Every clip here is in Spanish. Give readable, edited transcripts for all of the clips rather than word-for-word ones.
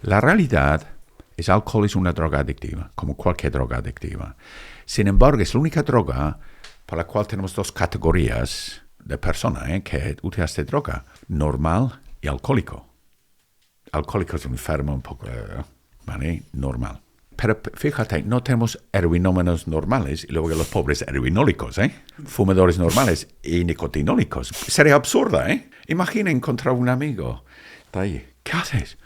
La realidad es alcohol es una droga adictiva, como cualquier droga adictiva. Sin embargo, es la única droga para la cual tenemos dos categorías de personas que utilizan esta droga, normal y alcohólico. Alcohólico es un enfermo un poco, ¿vale? Normal. Pero fíjate, no tenemos heroinómanos normales y luego los pobres heroinólicos, fumadores normales y nicotinólicos. Sería absurdo, Imagina encontrar un amigo. Está ahí. ¿Qué haces?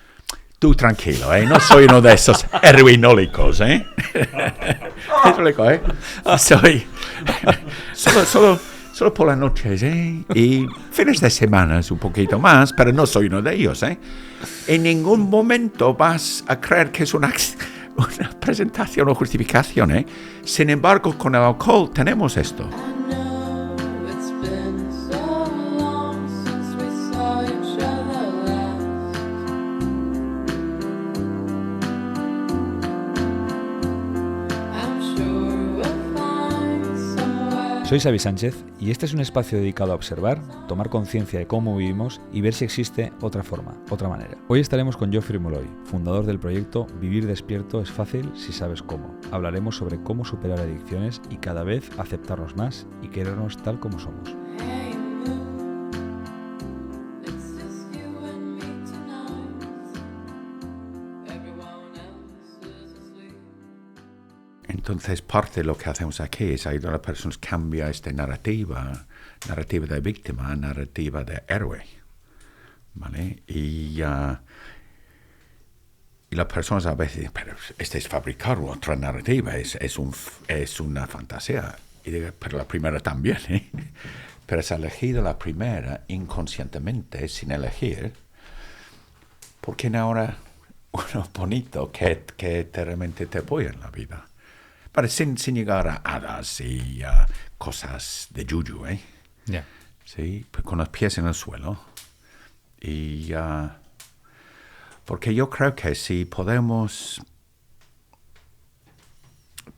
Tú tranquilo, no soy uno de esos heroinólicos, explico, soy solo por las noches, y fines de semana un poquito más, pero no soy uno de ellos, En ningún momento vas a creer que es una presentación o justificación, Sin embargo, con el alcohol tenemos esto. Soy Xavi Sánchez y este es un espacio dedicado a observar, tomar conciencia de cómo vivimos y ver si existe otra forma, otra manera. Hoy estaremos con Geoffrey Molloy, fundador del proyecto Vivir despierto es fácil si sabes cómo. Hablaremos sobre cómo superar adicciones y cada vez aceptarnos más y querernos tal como somos. Entonces, parte de lo que hacemos aquí es ayudar a las personas a cambiar esta narrativa de víctima a narrativa de héroe, ¿vale? Y las personas a veces dicen, pero este es fabricar otra narrativa, es una fantasía. Y digo, pero la primera también, Pero has elegido la primera inconscientemente, sin elegir, porque no ahora uno bonito que realmente te apoya en la vida. Pero sin llegar a hadas y cosas de yuyu, Yeah. Sí, pues con los pies en el suelo. Y porque yo creo que si podemos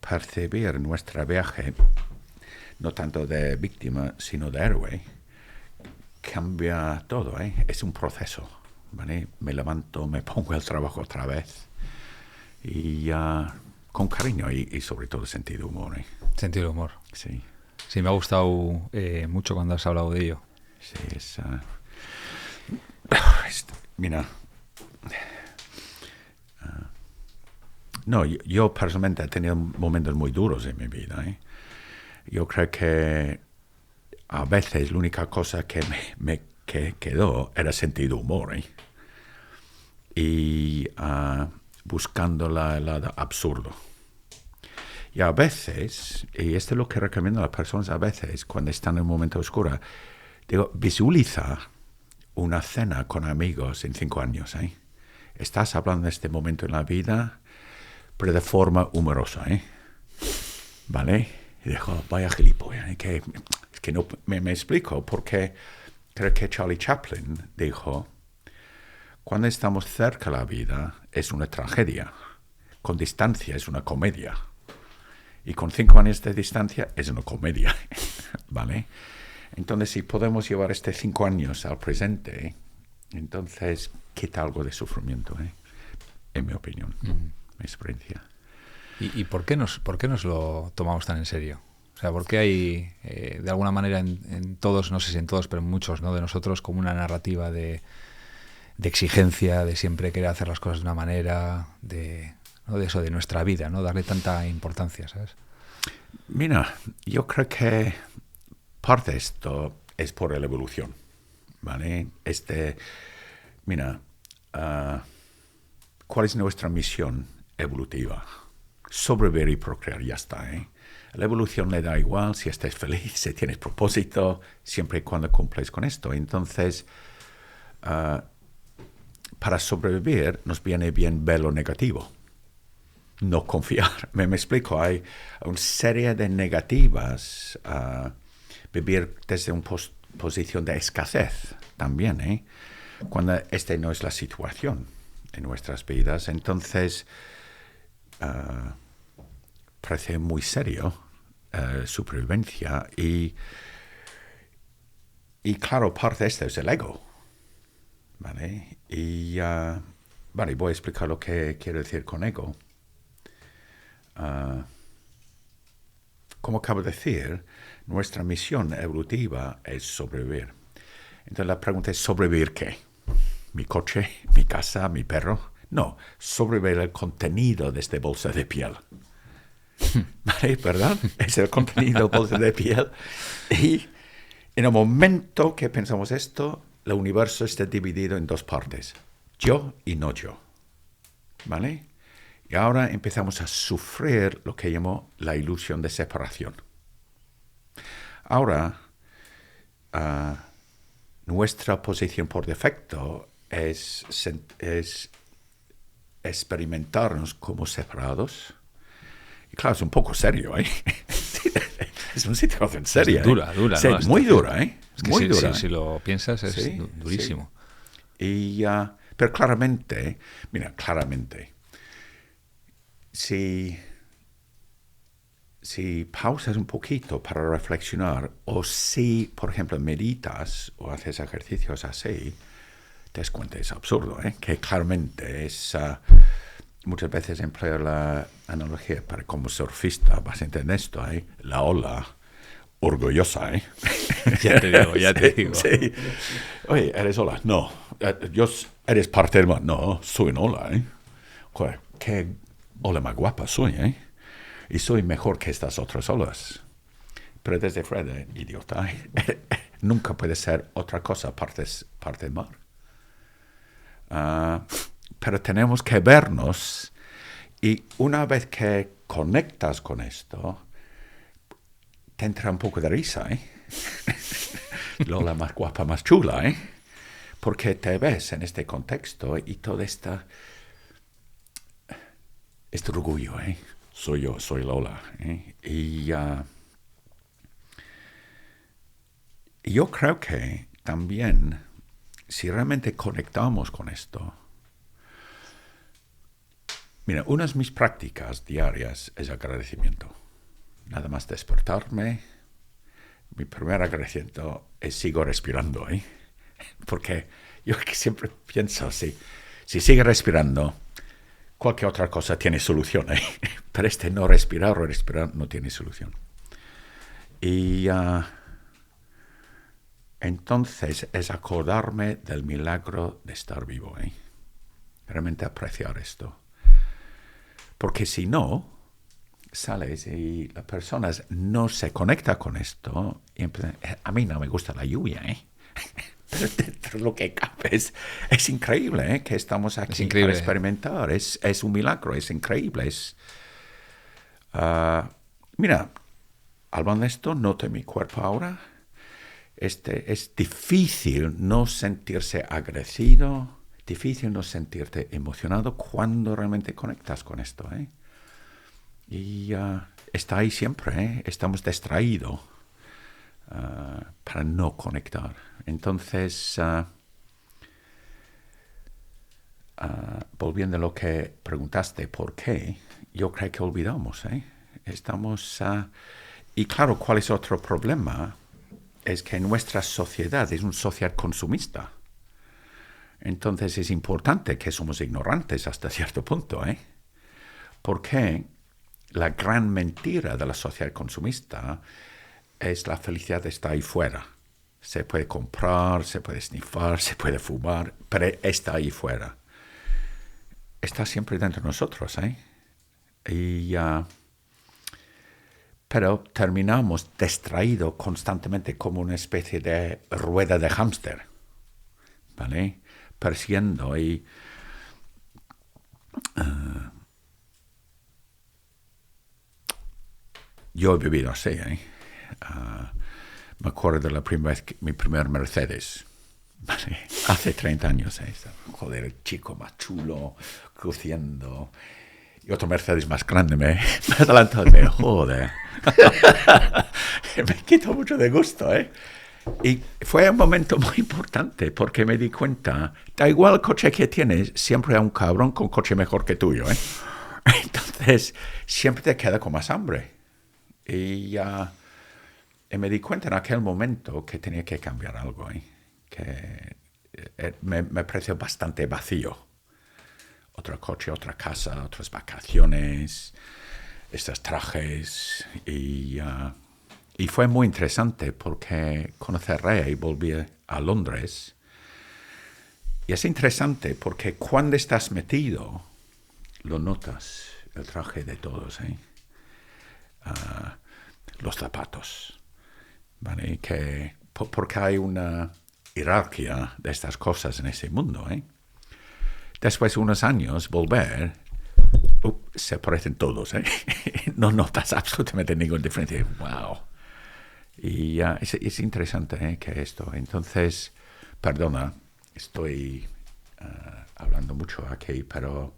percibir nuestro viaje, no tanto de víctima, sino de héroe, cambia todo, Es un proceso, ¿vale? Me levanto, me pongo al trabajo otra vez. Y con cariño y sobre todo sentido de humor, Sentido de humor. Sí. Sí, me ha gustado mucho cuando has hablado de ello. Sí, mira, no, yo personalmente he tenido momentos muy duros en mi vida, Yo creo que a veces la única cosa que me quedó era sentido de humor, Y buscando el lado absurdo. Y a veces, y esto es lo que recomiendo a las personas a veces, cuando están en un momento oscuro, digo, visualiza una cena con amigos en 5 años, Estás hablando de este momento en la vida, pero de forma humorosa, ¿Vale? Y digo, vaya gilipollas, es que no me explico, porque creo que Charlie Chaplin dijo, cuando estamos cerca de la vida es una tragedia, con distancia es una comedia. Y con 5 años de distancia es una comedia, ¿vale? Entonces, si podemos llevar 5 años al presente, entonces quita algo de sufrimiento, en mi opinión, mi experiencia. ¿Y por qué nos lo tomamos tan en serio? O sea, ¿por qué hay, de alguna manera, en todos, no sé si en todos, pero en muchos, ¿no?, de nosotros, como una narrativa de exigencia, de siempre querer hacer las cosas de una manera, ¿no?, de eso, de nuestra vida, ¿no?, darle tanta importancia, ¿sabes? Mira, yo creo que parte de esto es por la evolución, ¿vale? Mira, ¿cuál es nuestra misión evolutiva? Sobrevivir y procrear, ya está, La evolución le da igual si estás feliz, si tienes propósito, siempre y cuando cumples con esto. Entonces, para sobrevivir nos viene bien ver lo negativo. No confiar. Me explico, hay una serie de negativas. Vivir desde una posición de escasez también, cuando esta no es la situación en nuestras vidas. Entonces, parece muy serio supervivencia y claro, parte de esto es el ego, ¿vale? Y Vale, voy a explicar lo que quiero decir con ego. Como acabo de decir, nuestra misión evolutiva es sobrevivir. Entonces la pregunta es, ¿sobrevivir qué? ¿Mi coche? ¿Mi casa? ¿Mi perro? No, sobrevivir el contenido de esta bolsa de piel. ¿Vale? ¿Verdad? Es el contenido de bolsa de piel. Y en el momento que pensamos esto, el universo está dividido en dos partes. Yo y no yo. ¿Vale? Y ahora empezamos a sufrir lo que llamo la ilusión de separación. Ahora, nuestra posición por defecto es experimentarnos como separados. Y claro, es un poco serio, ¿eh? Es una situación seria. Es dura, sí, ¿no? Muy dura, ¿eh? Es que muy dura. Si lo piensas, es sí, durísimo. Sí. Pero claramente, si pausas un poquito para reflexionar, o si, por ejemplo, meditas o haces ejercicios así, te das cuenta, es absurdo, ¿eh? Que claramente es... muchas veces empleo la analogía para como surfista, vas a entender esto, ¿eh? La ola orgullosa, ¿eh? Ya te digo. Sí. Oye, ¿eres ola? No. ¿Eres parte del mar? No, soy una ola, ¿eh? Joder, qué ola más guapa soy, ¿eh? Y soy mejor que estas otras olas. Pero desde fuera, idiota, nunca puede ser otra cosa parte del mar. Pero tenemos que vernos, y una vez que conectas con esto, te entra un poco de risa, ¿eh? Lola más guapa, más chula, ¿eh? Porque te ves en este contexto y todo este orgullo, ¿eh? Soy yo, soy Lola, ¿eh? Y yo creo que también, si realmente conectamos con esto, mira, una de mis prácticas diarias es agradecimiento. Nada más despertarme, mi primer agradecimiento es sigo respirando, ¿eh? Porque yo siempre pienso, si sigue respirando, cualquier otra cosa tiene solución, ¿eh? Pero no respirar o respirar no tiene solución. Y entonces es acordarme del milagro de estar vivo, ¿eh? Realmente apreciar esto. Porque si no, sales y las personas no se conectan con esto y empiezan, a mí no me gusta la lluvia, ¿eh? Pero dentro de lo que cabe es increíble, ¿eh? Que estamos aquí para experimentar. Es un milagro, es increíble. Mira, hablando de esto, noto en mi cuerpo ahora. Es difícil no sentirse agradecido, difícil no sentirte emocionado cuando realmente conectas con esto, ¿eh? Y está ahí siempre, ¿eh? Estamos distraídos para no conectar. Entonces, volviendo a lo que preguntaste, ¿por qué? Yo creo que olvidamos, ¿eh? Y claro, ¿cuál es otro problema? Es que nuestra sociedad es una sociedad consumista. Entonces es importante que somos ignorantes hasta cierto punto, ¿eh? Porque la gran mentira de la sociedad consumista es la felicidad está ahí fuera. Se puede comprar, se puede snifar, se puede fumar, pero está ahí fuera. Está siempre dentro de nosotros, ¿eh? Pero terminamos distraídos constantemente como una especie de rueda de hámster, ¿vale? Persiguiendo y... yo he vivido así, ¿eh? Me acuerdo de la primera vez mi primer Mercedes, ¿vale? Hace 30 años, ¿eh? Joder, el chico más chulo, cruciendo... Y otro Mercedes más grande me adelantó y me joder. Me quitó mucho de gusto, ¿eh? Y fue un momento muy importante porque me di cuenta, da igual el coche que tienes, siempre hay un cabrón con coche mejor que tuyo, ¿eh? Entonces, siempre te queda con más hambre. Y me di cuenta en aquel momento que tenía que cambiar algo, ¿eh? Que me pareció bastante vacío. otro coche, otra casa, otras vacaciones, estos trajes. Y fue muy interesante porque conocí a Rea y volví a Londres. Y es interesante porque cuando estás metido, lo notas, el traje de todos, los zapatos, ¿vale? Porque hay una jerarquía de estas cosas en ese mundo, Después de unos años, volver, se parecen todos, No notas absolutamente ninguna diferencia. ¡Wow! Y es interesante, que esto. Entonces, perdona, estoy hablando mucho aquí, pero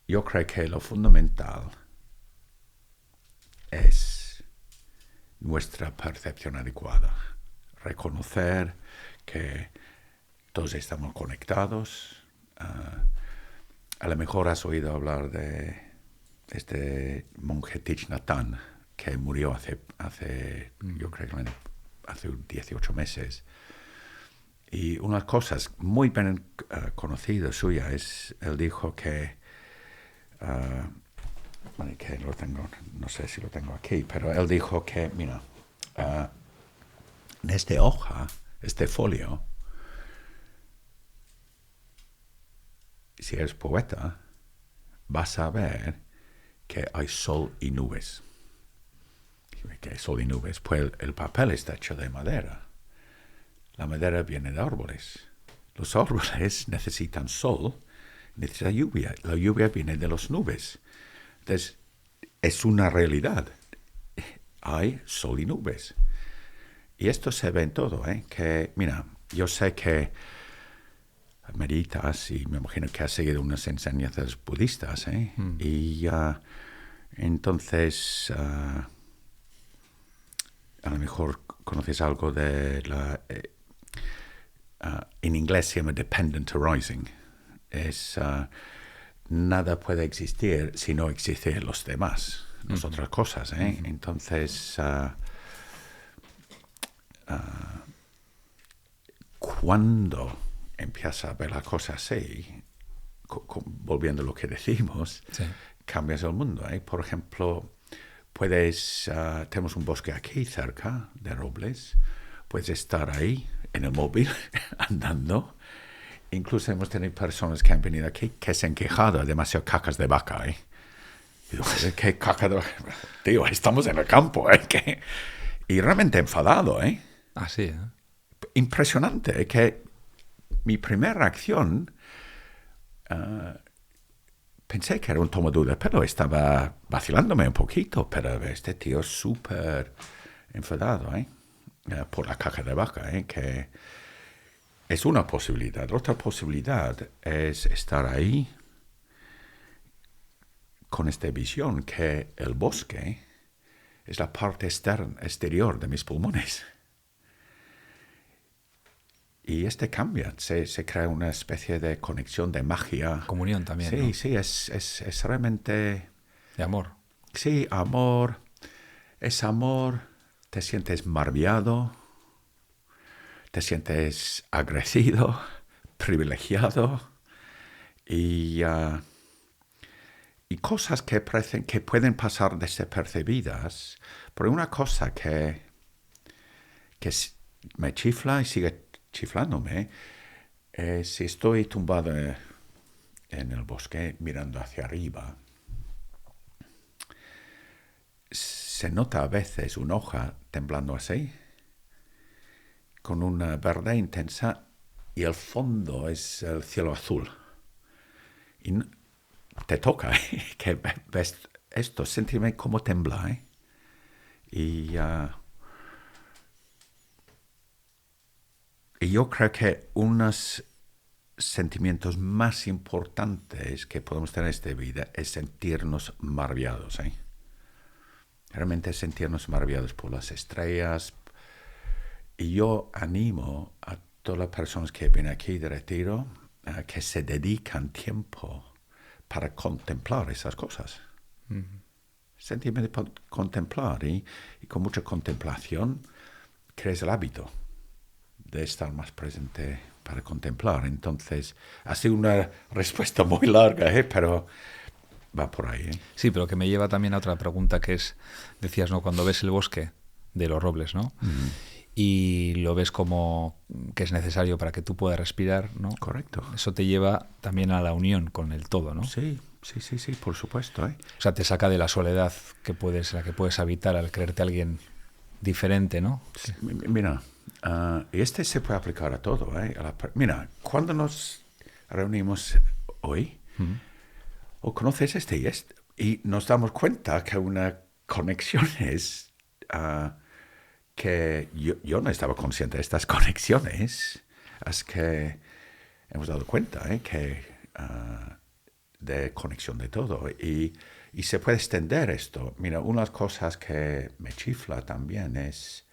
yo creo que lo fundamental es nuestra percepción adecuada. Reconocer que todos estamos conectados. A lo mejor has oído hablar de este monje Thich Nhat Hanh, que murió yo creo que hace 18 meses. Y unas cosas muy bien conocidas suyas él dijo que lo tengo, no sé si lo tengo aquí, pero él dijo que, mira, en esta hoja, este folio, si eres poeta, vas a ver que hay sol y nubes. ¿Qué hay sol y nubes? Pues el papel está hecho de madera. La madera viene de árboles. Los árboles necesitan sol, necesitan lluvia. La lluvia viene de las nubes. Entonces, es una realidad. Hay sol y nubes. Y esto se ve en todo, Que, mira, yo sé que meditas y me imagino que has seguido unas enseñanzas budistas, Y entonces, a lo mejor conoces algo de la... en inglés se llama dependent arising. Es... nada puede existir si no existen los demás, las otras cosas, Entonces, cuando empiezas a ver las cosas así, volviendo a lo que decimos, Sí. cambias el mundo, Por ejemplo, tenemos un bosque aquí cerca de robles, puedes estar ahí en el móvil andando. Incluso hemos tenido personas que han venido aquí que se han quejado de demasiado cacas de vaca, Y digo, ¿qué caca de vaca? Tío, estamos en el campo, Y realmente enfadado, Así, Impresionante, que mi primera reacción, pensé que era un tomadura de pelo, estaba vacilándome un poquito, pero este tío es súper enfadado, por la caca de vaca, que es una posibilidad. Otra posibilidad es estar ahí con esta visión que el bosque es la parte exterior de mis pulmones. Y cambia, se crea una especie de conexión, de magia. Comunión también, Sí, ¿no? sí, es realmente... De amor. Sí, amor. Es amor. Te sientes maravillado. Te sientes agradecido, privilegiado. Y cosas que pueden pasar desapercibidas. Pero una cosa que me chifla y sigue chiflándome, si estoy tumbado en el bosque mirando hacia arriba, se nota a veces una hoja temblando así, con una verde intensa, y el fondo es el cielo azul. Y te toca, que ves esto, sentirme como tembla, Y yo creo que unos sentimientos más importantes que podemos tener en esta vida es sentirnos maravillados, Realmente sentirnos maravillados por las estrellas. Y yo animo a todas las personas que vienen aquí de retiro que se dedican tiempo para contemplar esas cosas. Sentirme de contemplar y con mucha contemplación crees el hábito de estar más presente para contemplar. Entonces, ha sido una respuesta muy larga, pero va por ahí. Sí, pero que me lleva también a otra pregunta que es, decías, ¿no? Cuando ves el bosque de los robles, ¿no? Y lo ves como que es necesario para que tú puedas respirar, ¿no? Correcto. Eso te lleva también a la unión con el todo, ¿no? Sí, por supuesto. O sea, te saca de la soledad la que puedes habitar al creerte alguien diferente, ¿no? Sí, mira, y se puede aplicar a todo. Mira, cuando nos reunimos hoy, o conoces y nos damos cuenta que una conexión es que yo no estaba consciente de estas conexiones, es que hemos dado cuenta que de conexión de todo y se puede extender esto. Mira, una de las cosas que me chifla también es,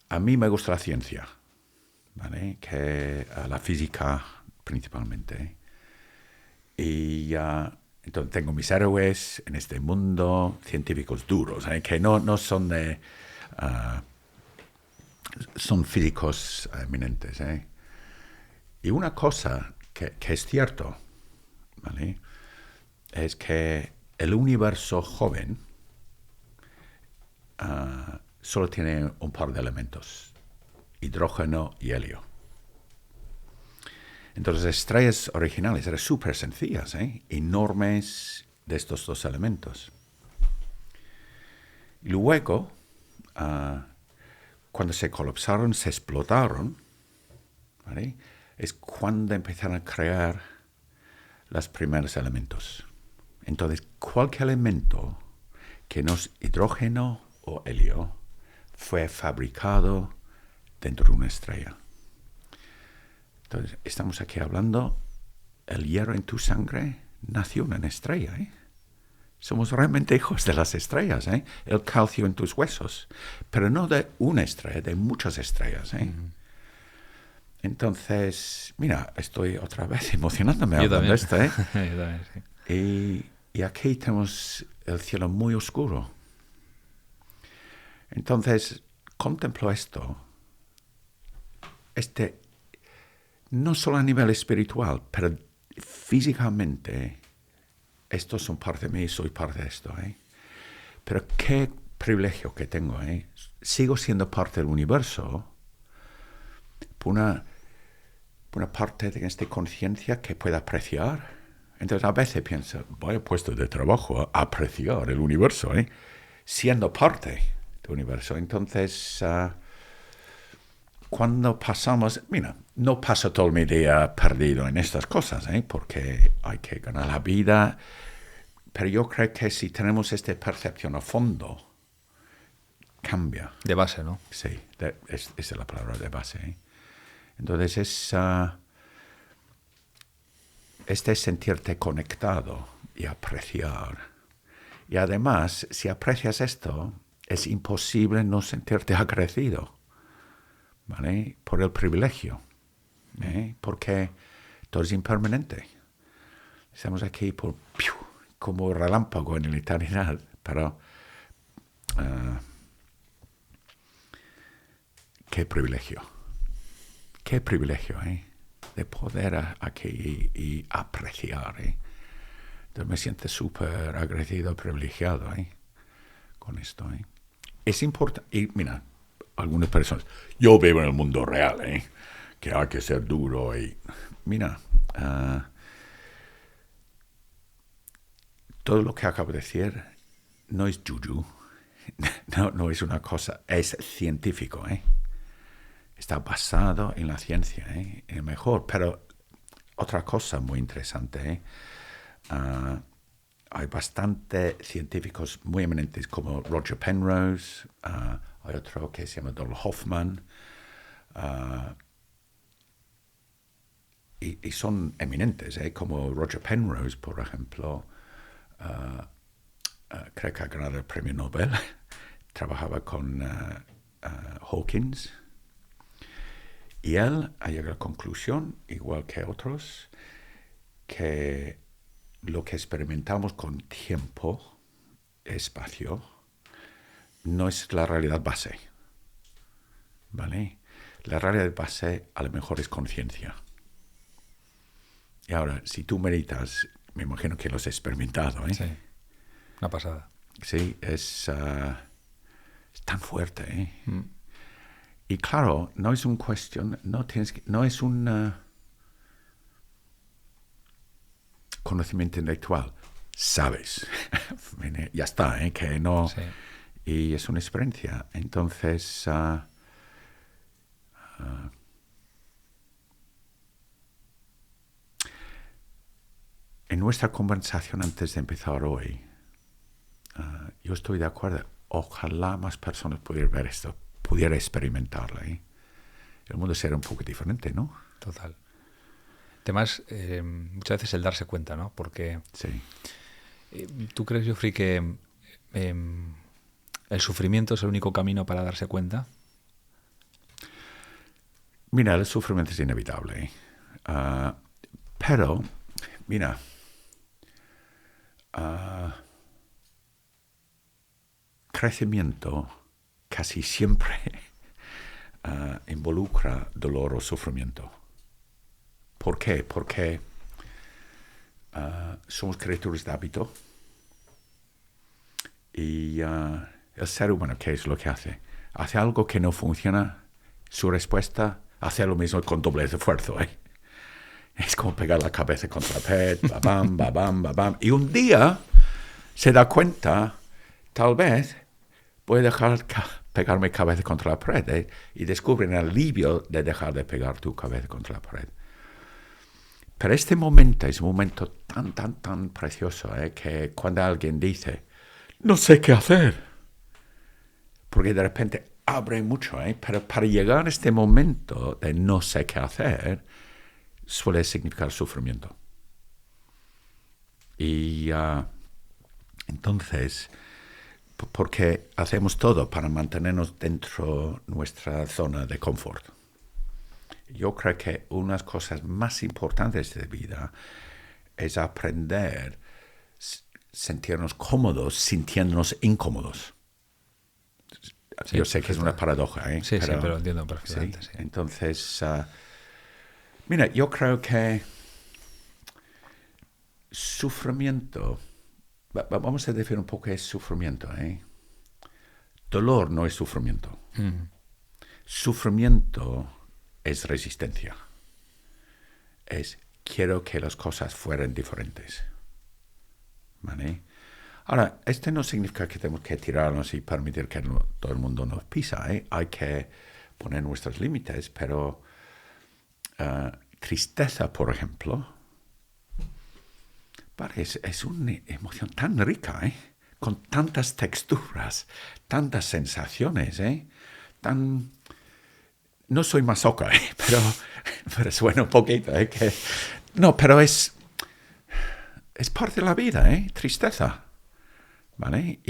a mí me gusta la ciencia, ¿vale? Que la física principalmente. Y entonces tengo mis héroes en este mundo, científicos duros, que no son son físicos eminentes. Y una cosa que es cierto, ¿vale? Es que el universo joven solo tiene un par de elementos, hidrógeno y helio. Entonces, las estrellas originales eran súper sencillas, enormes de estos dos elementos. Y luego, cuando se colapsaron, se explotaron, ¿vale? Es cuando empezaron a crear los primeros elementos. Entonces, cualquier elemento que no es hidrógeno o helio fue fabricado dentro de una estrella. Entonces, estamos aquí hablando, el hierro en tu sangre nació en una estrella. Somos realmente hijos de las estrellas. El calcio en tus huesos, pero no de una estrella, de muchas estrellas. Entonces, mira, estoy otra vez emocionándome hablando de esto. Yo también, sí. Y aquí tenemos el cielo muy oscuro. Entonces, contemplo esto, no solo a nivel espiritual, pero físicamente, estos son parte de mí, soy parte de esto. Pero qué privilegio que tengo. Sigo siendo parte del universo por una parte de esta conciencia que pueda apreciar. Entonces a veces pienso, vaya puesto de trabajo a apreciar el universo, siendo parte del universo. Entonces, cuando pasamos, mira, no paso todo mi día perdido en estas cosas, porque hay que ganar la vida, pero yo creo que si tenemos esta percepción a fondo, cambia. De base, ¿no? Sí, esa es la palabra de base. Entonces es sentirte conectado y apreciar. Y además, si aprecias esto, es imposible no sentirte agradecido, ¿vale? Por el privilegio, porque todo es impermanente. Estamos aquí como relámpago en la eternidad, pero qué privilegio, de poder aquí y apreciar. Entonces me siento súper agradecido, privilegiado con esto. Es importante, y mira, algunas personas, yo vivo en el mundo real, que hay que ser duro. Mira, todo lo que acabo de decir no es yuyu, no es una cosa, es científico. Está basado en la ciencia, es mejor. Pero otra cosa muy interesante, hay bastantes científicos muy eminentes como Roger Penrose, hay otro que se llama Donald Hoffman, y son eminentes, como Roger Penrose, por ejemplo, creo que ha ganado el premio Nobel, trabajaba con Hawkins. Y él ha llegado a la conclusión, igual que otros, que lo que experimentamos con tiempo, espacio, no es la realidad base, ¿vale? La realidad base a lo mejor es conciencia. Y ahora, si tú meditas, me imagino que lo has experimentado, ¿eh? Sí, una pasada. Sí, es tan fuerte, ¿eh? Y claro, no es una cuestión, no es un conocimiento intelectual. Sabes, ya está, ¿eh? Que no. Sí. Y es una experiencia. Entonces, en nuestra conversación antes de empezar hoy, yo estoy de acuerdo. Ojalá más personas pudieran ver esto, pudiera experimentarlo, ¿eh? El mundo será un poco diferente, ¿no? Total. Además, muchas veces el darse cuenta, ¿no? Porque Sí. ¿tú crees, Geoffrey, que el sufrimiento es el único camino para darse cuenta? Mira, el sufrimiento es inevitable, ¿eh? Pero, mira, crecimiento casi siempre involucra dolor o sufrimiento. ¿Por qué? Porque somos criaturas de hábito y el ser humano, ¿qué es lo que hace? Hace algo que no funciona, su respuesta, hace lo mismo con doble esfuerzo, ¿eh? Es como pegar la cabeza contra la pared, babam, babam, babam. Y un día se da cuenta, tal vez, voy a dejar pegarme cabeza contra la pared, ¿eh? Y descubren el alivio de dejar de pegar tu cabeza contra la pared. Pero este momento es un momento tan precioso, ¿eh? Que cuando alguien dice, no sé qué hacer, porque de repente abre mucho, ¿eh? Pero para llegar a este momento de no sé qué hacer, suele significar sufrimiento. Y entonces, porque hacemos todo para mantenernos dentro de nuestra zona de confort. Yo creo que una de las cosas más importantes de la vida es aprender a sentirnos cómodos sintiéndonos incómodos. Sí, yo sé que es una paradoja, ¿eh? Sí, pero lo entiendo perfectamente. ¿sí? Sí. Entonces, mira, yo creo que sufrimiento, vamos a definir un poco qué es sufrimiento, ¿eh? Dolor no es sufrimiento. Sufrimiento es resistencia. Es quiero que las cosas fueran diferentes. ¿Vale? Ahora, esto no significa que tenemos que tirarnos y permitir que todo el mundo nos pisa, ¿eh? Hay que poner nuestros límites, pero tristeza, por ejemplo, es una emoción tan rica, ¿eh? Con tantas texturas, tantas sensaciones, ¿eh? No soy masoca, ¿eh? pero suena un poquito, ¿eh? No, pero es parte de la vida, ¿eh? Tristeza, ¿vale?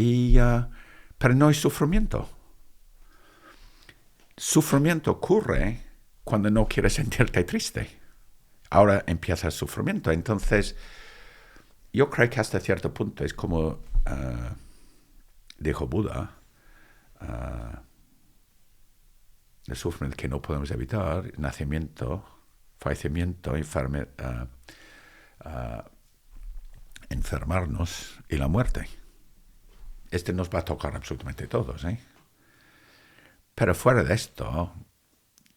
Pero no hay sufrimiento. Sufrimiento ocurre cuando no quieres sentirte triste. Ahora empieza el sufrimiento. Entonces, yo creo que hasta cierto punto es como dijo Buda, el sufrimiento que no podemos evitar, nacimiento, fallecimiento, enfermarnos y la muerte. Este nos va a tocar absolutamente a todos, ¿eh? Pero fuera de esto,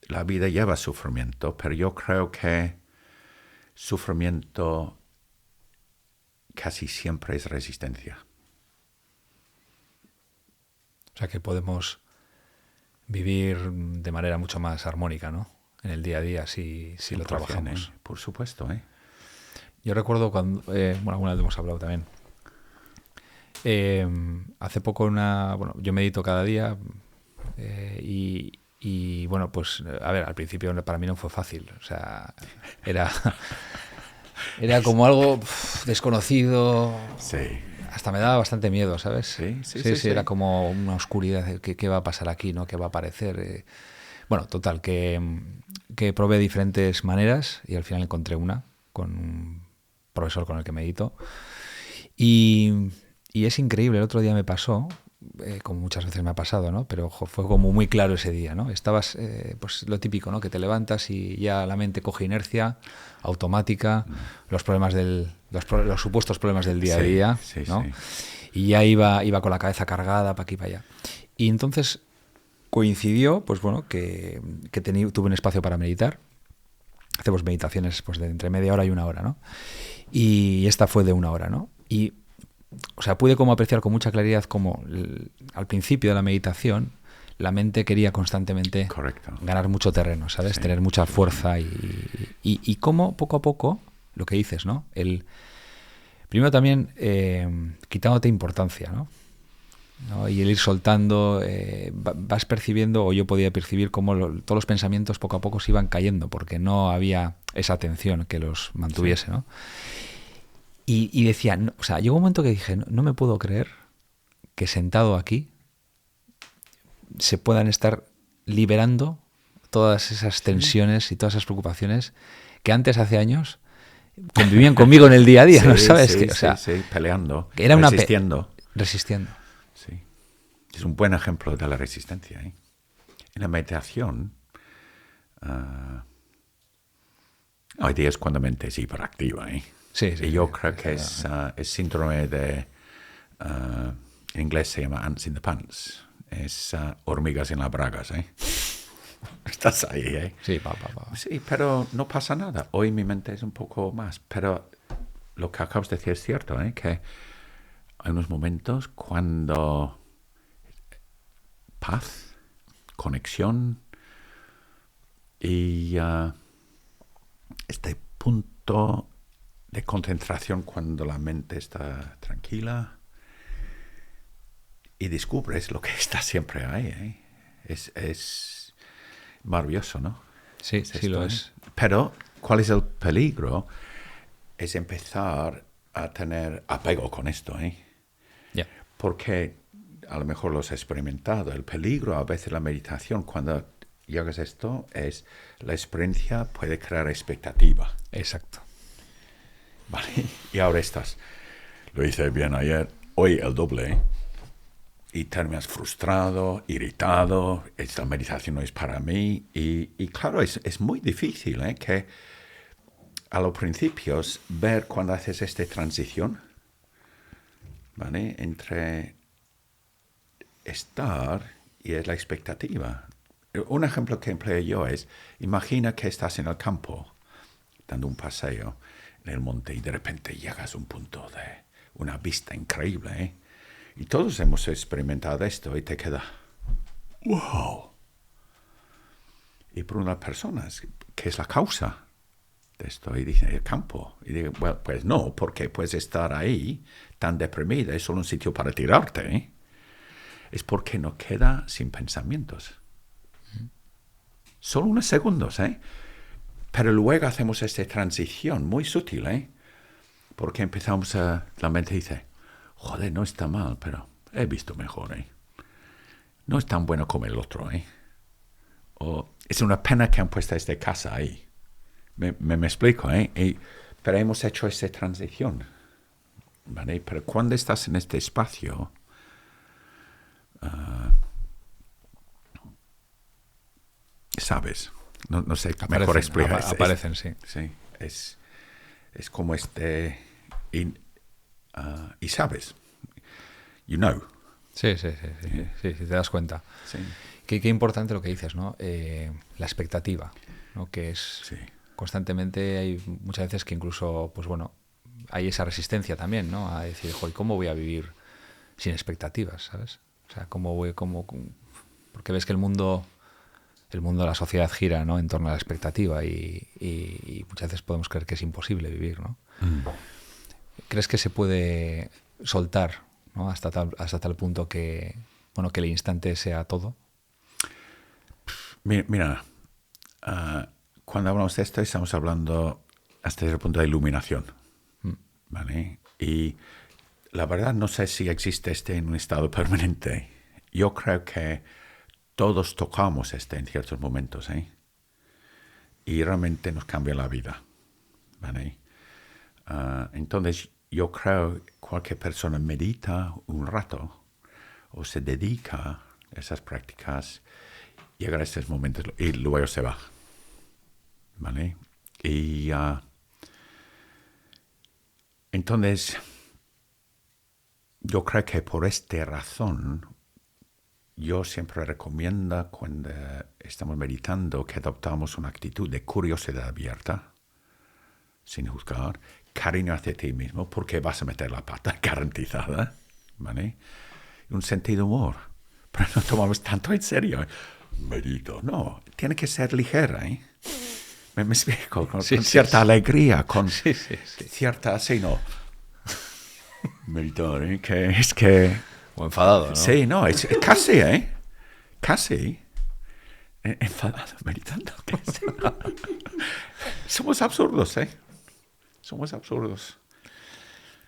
la vida lleva sufrimiento, pero yo creo que sufrimiento casi siempre es resistencia. O sea que podemos vivir de manera mucho más armónica, ¿no? En el día a día, si lo trabajamos. Por supuesto, ¿eh? Yo recuerdo cuando, alguna vez hemos hablado también. Hace poco yo medito cada día y bueno, pues a ver, al principio para mí no fue fácil. O sea, era como algo desconocido. Sí. Hasta me daba bastante miedo, ¿sabes? Sí. Era como una oscuridad. ¿Qué va a pasar aquí, no? ¿Qué va a aparecer? Bueno, total, que probé diferentes maneras y al final encontré una con un profesor con el que medito. Y es increíble. El otro día me pasó como muchas veces me ha pasado, ¿no? Pero fue como muy claro ese día, ¿no? Estabas, pues lo típico, ¿no? Que te levantas y ya la mente coge inercia automática, los problemas los supuestos problemas del día a día, sí, ¿no? sí. Y ya iba con la cabeza cargada para aquí y para allá. Y entonces coincidió, pues bueno, que tuve un espacio para meditar. Hacemos meditaciones pues de entre media hora y una hora, ¿no? Y esta fue de una hora, ¿no? Y, o sea, pude como apreciar con mucha claridad como al principio de la meditación la mente quería constantemente ganar mucho terreno, ¿sabes? Sí. Tener mucha fuerza y cómo poco a poco, lo que dices, ¿no? Primero también quitándote importancia, ¿no? Y el ir soltando, vas percibiendo, o yo podía percibir cómo todos los pensamientos poco a poco se iban cayendo porque no había esa atención que los mantuviese, sí. ¿No? Y decía, no, o sea, llegó un momento que dije, no me puedo creer que sentado aquí se puedan estar liberando todas esas tensiones y todas esas preocupaciones que antes, hace años, convivían conmigo en el día a día, ¿no sabes? Sí, o sea, peleando, era resistiendo. Resistiendo. Sí. Es un buen ejemplo de la resistencia. En la meditación, hay días cuando la mente es hiperactiva. Sí, y yo creo que es síndrome de, en inglés se llama ants in the pants. Es hormigas en las bragas. Estás ahí. Sí, Sí, pero no pasa nada. Hoy mi mente es un poco más. Pero lo que acabas de decir es cierto, que hay unos momentos cuando paz, conexión y este punto de concentración cuando la mente está tranquila y descubres lo que está siempre ahí. Es maravilloso, ¿no? Sí, sí lo es. Pero, ¿cuál es el peligro? Es empezar a tener apego con esto, Yeah. Porque a lo mejor lo has experimentado. El peligro a veces la meditación, cuando llegas a esto, es la experiencia puede crear expectativa. Exacto. Vale. Y ahora estás, lo hice bien ayer, hoy el doble, y terminas frustrado, irritado, esta meditación no es para mí. Y claro, es muy difícil, que a los principios ver cuando haces esta transición, ¿vale? Entre estar y es la expectativa. Un ejemplo que empleo yo es, imagina que estás en el campo, dando un paseo en el monte y de repente llegas a un punto de una vista increíble, Y todos hemos experimentado esto y te queda, wow. Y por unas personas, ¿qué es la causa de esto? Y dicen, el campo. Y digo, bueno, pues no, porque puedes estar ahí tan deprimida, es solo un sitio para tirarte, Es porque no queda sin pensamientos. Solo unos segundos, Pero luego hacemos esta transición muy sutil, Porque empezamos la mente dice, joder, no está mal, pero he visto mejor, No es tan bueno como el otro, O es una pena que han puesto esta casa ahí. Me explico, pero hemos hecho esta transición, ¿vale? Pero cuando estás en este espacio, sabes, no sé, aparecen, mejor explicar. Aparecen, sí. Sí, es como y sabes, you know. Sí, te das cuenta. Sí. Qué importante lo que dices, ¿no? La expectativa, ¿no? Que es constantemente, hay muchas veces que incluso, pues bueno, hay esa resistencia también, ¿no? A decir, joder, ¿cómo voy a vivir sin expectativas, ¿sabes? O sea, porque ves que el mundo, la sociedad gira, ¿no? En torno a la expectativa y muchas veces podemos creer que es imposible vivir, ¿no? ¿Crees que se puede soltar, ¿no? hasta tal punto que el instante sea todo? Mira, cuando hablamos de esto estamos hablando hasta el punto de iluminación, ¿vale? Y la verdad no sé si existe en un estado permanente. Yo creo que todos tocamos en ciertos momentos, y realmente nos cambia la vida, ¿vale? Entonces yo creo que cualquier persona medita un rato o se dedica a esas prácticas, llegan a estos momentos y luego se va. ¿Vale? Y entonces, yo creo que por esta razón, yo siempre recomiendo cuando estamos meditando que adoptamos una actitud de curiosidad abierta, sin juzgar, cariño hacia ti mismo, porque vas a meter la pata garantizada, ¿vale? Y un sentido de humor, pero no tomamos tanto en serio. Medito, no, tiene que ser ligera, ¿eh? Me explico, con cierta alegría, con cierta, sí, no. Meditar, ¿eh? Que es que... O enfadado, ¿no? Sí, no, es casi, ¿eh? Casi. Enfadado, meditando. Somos absurdos, ¿eh? Somos absurdos.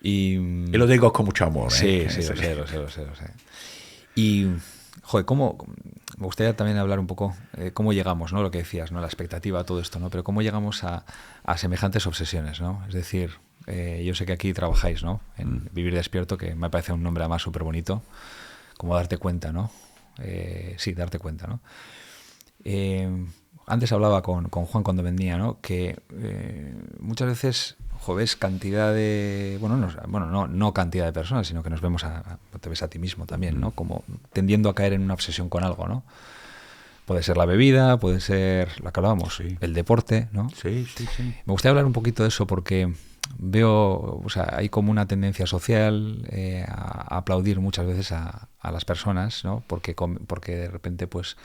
Y lo digo con mucho amor, ¿eh? Sí, lo sé. Y, joder, me gustaría también hablar un poco cómo llegamos, ¿no? Lo que decías, ¿no? La expectativa a todo esto, ¿no? Pero cómo llegamos a semejantes obsesiones, ¿no? Es decir, yo sé que aquí trabajáis, ¿no? En Vivir Despierto, que me parece un nombre además súper bonito, como darte cuenta, ¿no? Sí, darte cuenta, ¿no? Antes hablaba con Juan cuando venía, ¿no? Que muchas veces ves cantidad de... no cantidad de personas, sino que nos vemos te ves a ti mismo también, ¿no? Como tendiendo a caer en una obsesión con algo, ¿no? Puede ser la bebida, puede ser, la que hablábamos, sí. El deporte, ¿no? Sí. Me gustaría hablar un poquito de eso porque veo, o sea, hay como una tendencia social a aplaudir muchas veces a las personas, ¿no? Porque de repente pues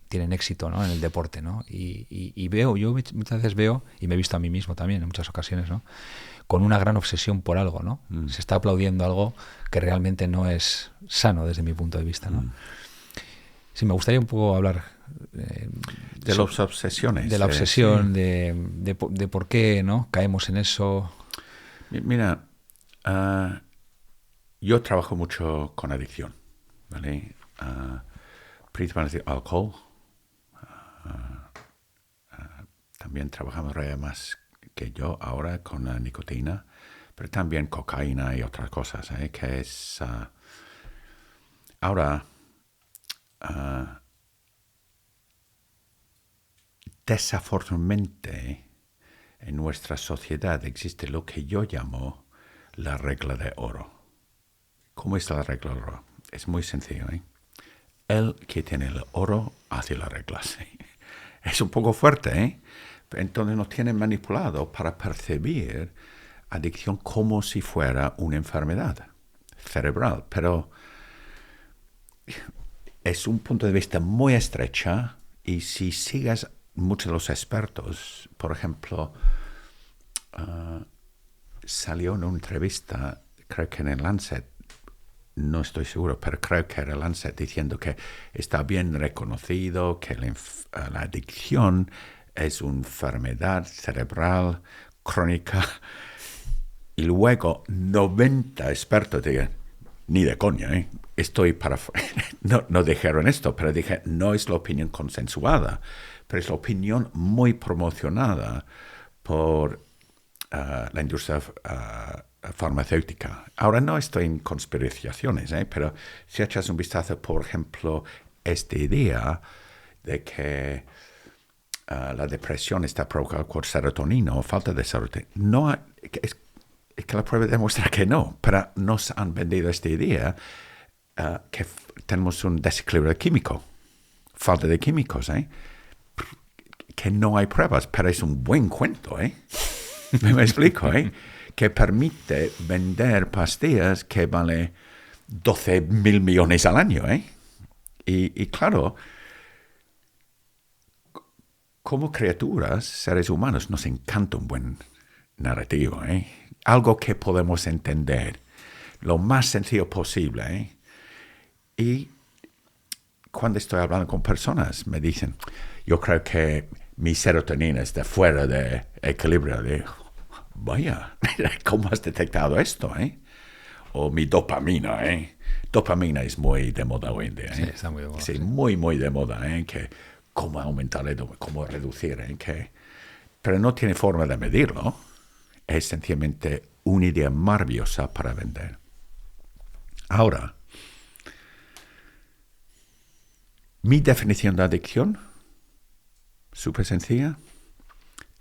tienen éxito, ¿no? En el deporte, ¿no? Y yo muchas veces veo, y me he visto a mí mismo también en muchas ocasiones, ¿no? Con una gran obsesión por algo, ¿no? Se está aplaudiendo algo que realmente no es sano desde mi punto de vista, ¿no? Sí, me gustaría un poco hablar de las obsesiones. De la obsesión, sí. de por qué, ¿no? Caemos en eso. Mira, yo trabajo mucho con adicción, ¿vale? Principalmente alcohol. También trabajamos más que yo ahora con la nicotina, pero también cocaína y otras cosas, que es... ahora... desafortunadamente en nuestra sociedad existe lo que yo llamo la regla de oro. ¿Cómo es la regla de oro? Es muy sencillo, ¿eh? El que tiene el oro hace las reglas. Es un poco fuerte, ¿eh? Entonces nos tienen manipulado para percibir adicción como si fuera una enfermedad cerebral, pero es un punto de vista muy estrecho y si sigues muchos de los expertos, por ejemplo, salió en una entrevista, creo que en el Lancet, no estoy seguro, pero creo que era el Lancet diciendo que está bien reconocido que la adicción es una enfermedad cerebral crónica y luego 90 expertos digan, ni de coña, ¿eh? No dijeron esto, pero dije, no es la opinión consensuada, pero es la opinión muy promocionada por la industria farmacéutica. Ahora no estoy en conspiraciones, pero si echas un vistazo, por ejemplo, esta idea de que la depresión está provocada por serotonina o falta de serotonina, no, es que la prueba demuestra que no, pero nos han vendido esta idea que tenemos un desequilibrio químico, falta de químicos, que no hay pruebas, pero es un buen cuento, me explico, que permite vender pastillas que valen 12.000 millones al año, y claro, como criaturas, seres humanos, nos encanta un buen narrativo, algo que podemos entender lo más sencillo posible, y cuando estoy hablando con personas me dicen, yo creo que mi serotonina está fuera de equilibrio. Digo, vaya, ¿cómo has detectado esto? O mi dopamina, Dopamina es muy de moda hoy en día. Sí, está muy de moda. Sí, muy, muy de moda, que cómo aumentar, cómo reducir, pero no tiene forma de medirlo. Es sencillamente una idea maravillosa para vender. Ahora, Mi definición de adicción, súper sencilla,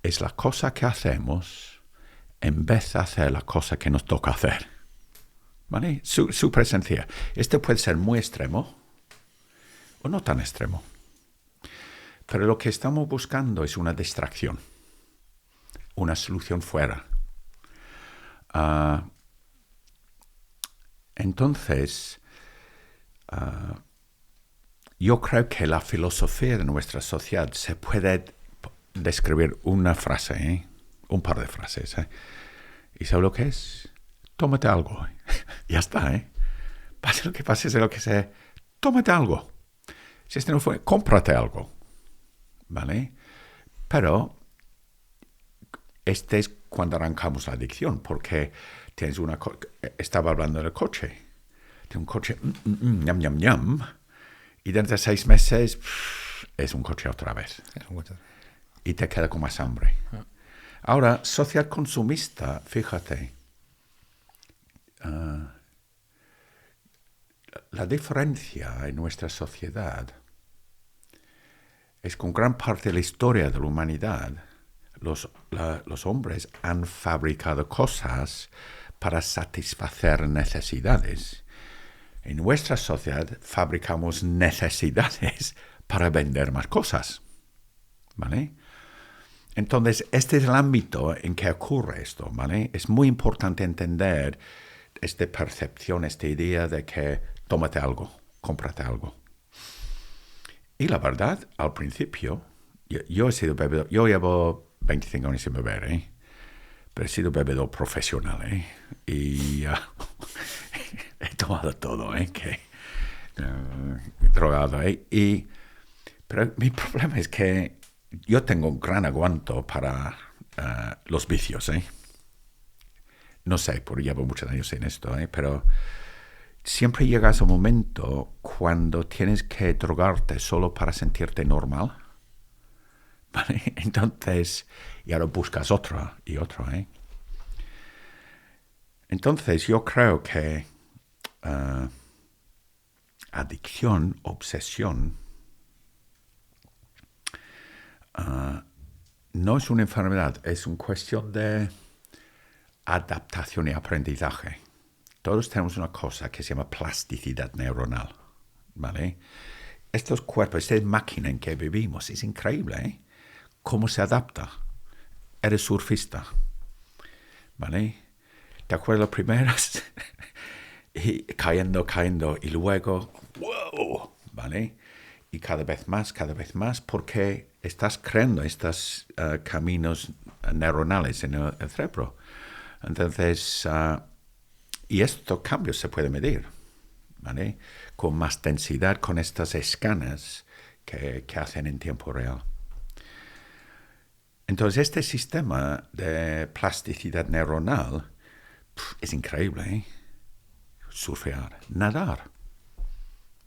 es la cosa que hacemos en vez de hacer la cosa que nos toca hacer. ¿Vale? Súper sencilla. Este puede ser muy extremo o no tan extremo. Pero lo que estamos buscando es una distracción, una solución fuera. Entonces, yo creo que la filosofía de nuestra sociedad se puede describir una frase, un par de frases. ¿Y sabes lo que es? Tómate algo. Ya está. Pase lo que pase, sea lo que sea, tómate algo. Si este no fue, cómprate algo. ¿Vale? Pero este es cuando arrancamos la adicción, porque tienes estaba hablando del coche. Tienes un coche, ñam, ñam, ñam, y dentro de 6 meses es un coche otra vez. Y te queda con más hambre. Ahora, sociedad consumista, fíjate, la diferencia en nuestra sociedad es que con gran parte de la historia de la humanidad, los hombres han fabricado cosas para satisfacer necesidades. En nuestra sociedad fabricamos necesidades para vender más cosas. ¿Vale? Entonces, este es el ámbito en que ocurre esto. ¿Vale? Es muy importante entender esta percepción, esta idea de que tómate algo, cómprate algo. Y la verdad, al principio, yo he sido bebedor, yo llevo 25 años sin beber, pero he sido bebedor profesional, y he tomado todo, drogado, pero mi problema es que yo tengo un gran aguanto para los vicios, No sé, porque llevo muchos años en esto, pero siempre llegas a un momento cuando tienes que drogarte solo para sentirte normal. ¿Vale? Entonces, y ahora buscas otro y otro. Entonces, yo creo que adicción, obsesión, no es una enfermedad, es una cuestión de adaptación y aprendizaje. Todos tenemos una cosa que se llama plasticidad neuronal, ¿vale? Estos cuerpos, esta máquina en que vivimos, es increíble, ¿Cómo se adapta? Eres surfista, ¿vale? ¿Te acuerdas las primeras? Y cayendo, y luego, ¡wow! ¿Vale? Y cada vez más, porque estás creando estos caminos neuronales en el cerebro. Entonces, y estos cambios se pueden medir, ¿vale? Con más densidad, con estas escanas que hacen en tiempo real. Entonces, este sistema de plasticidad neuronal es increíble, Surfear, nadar,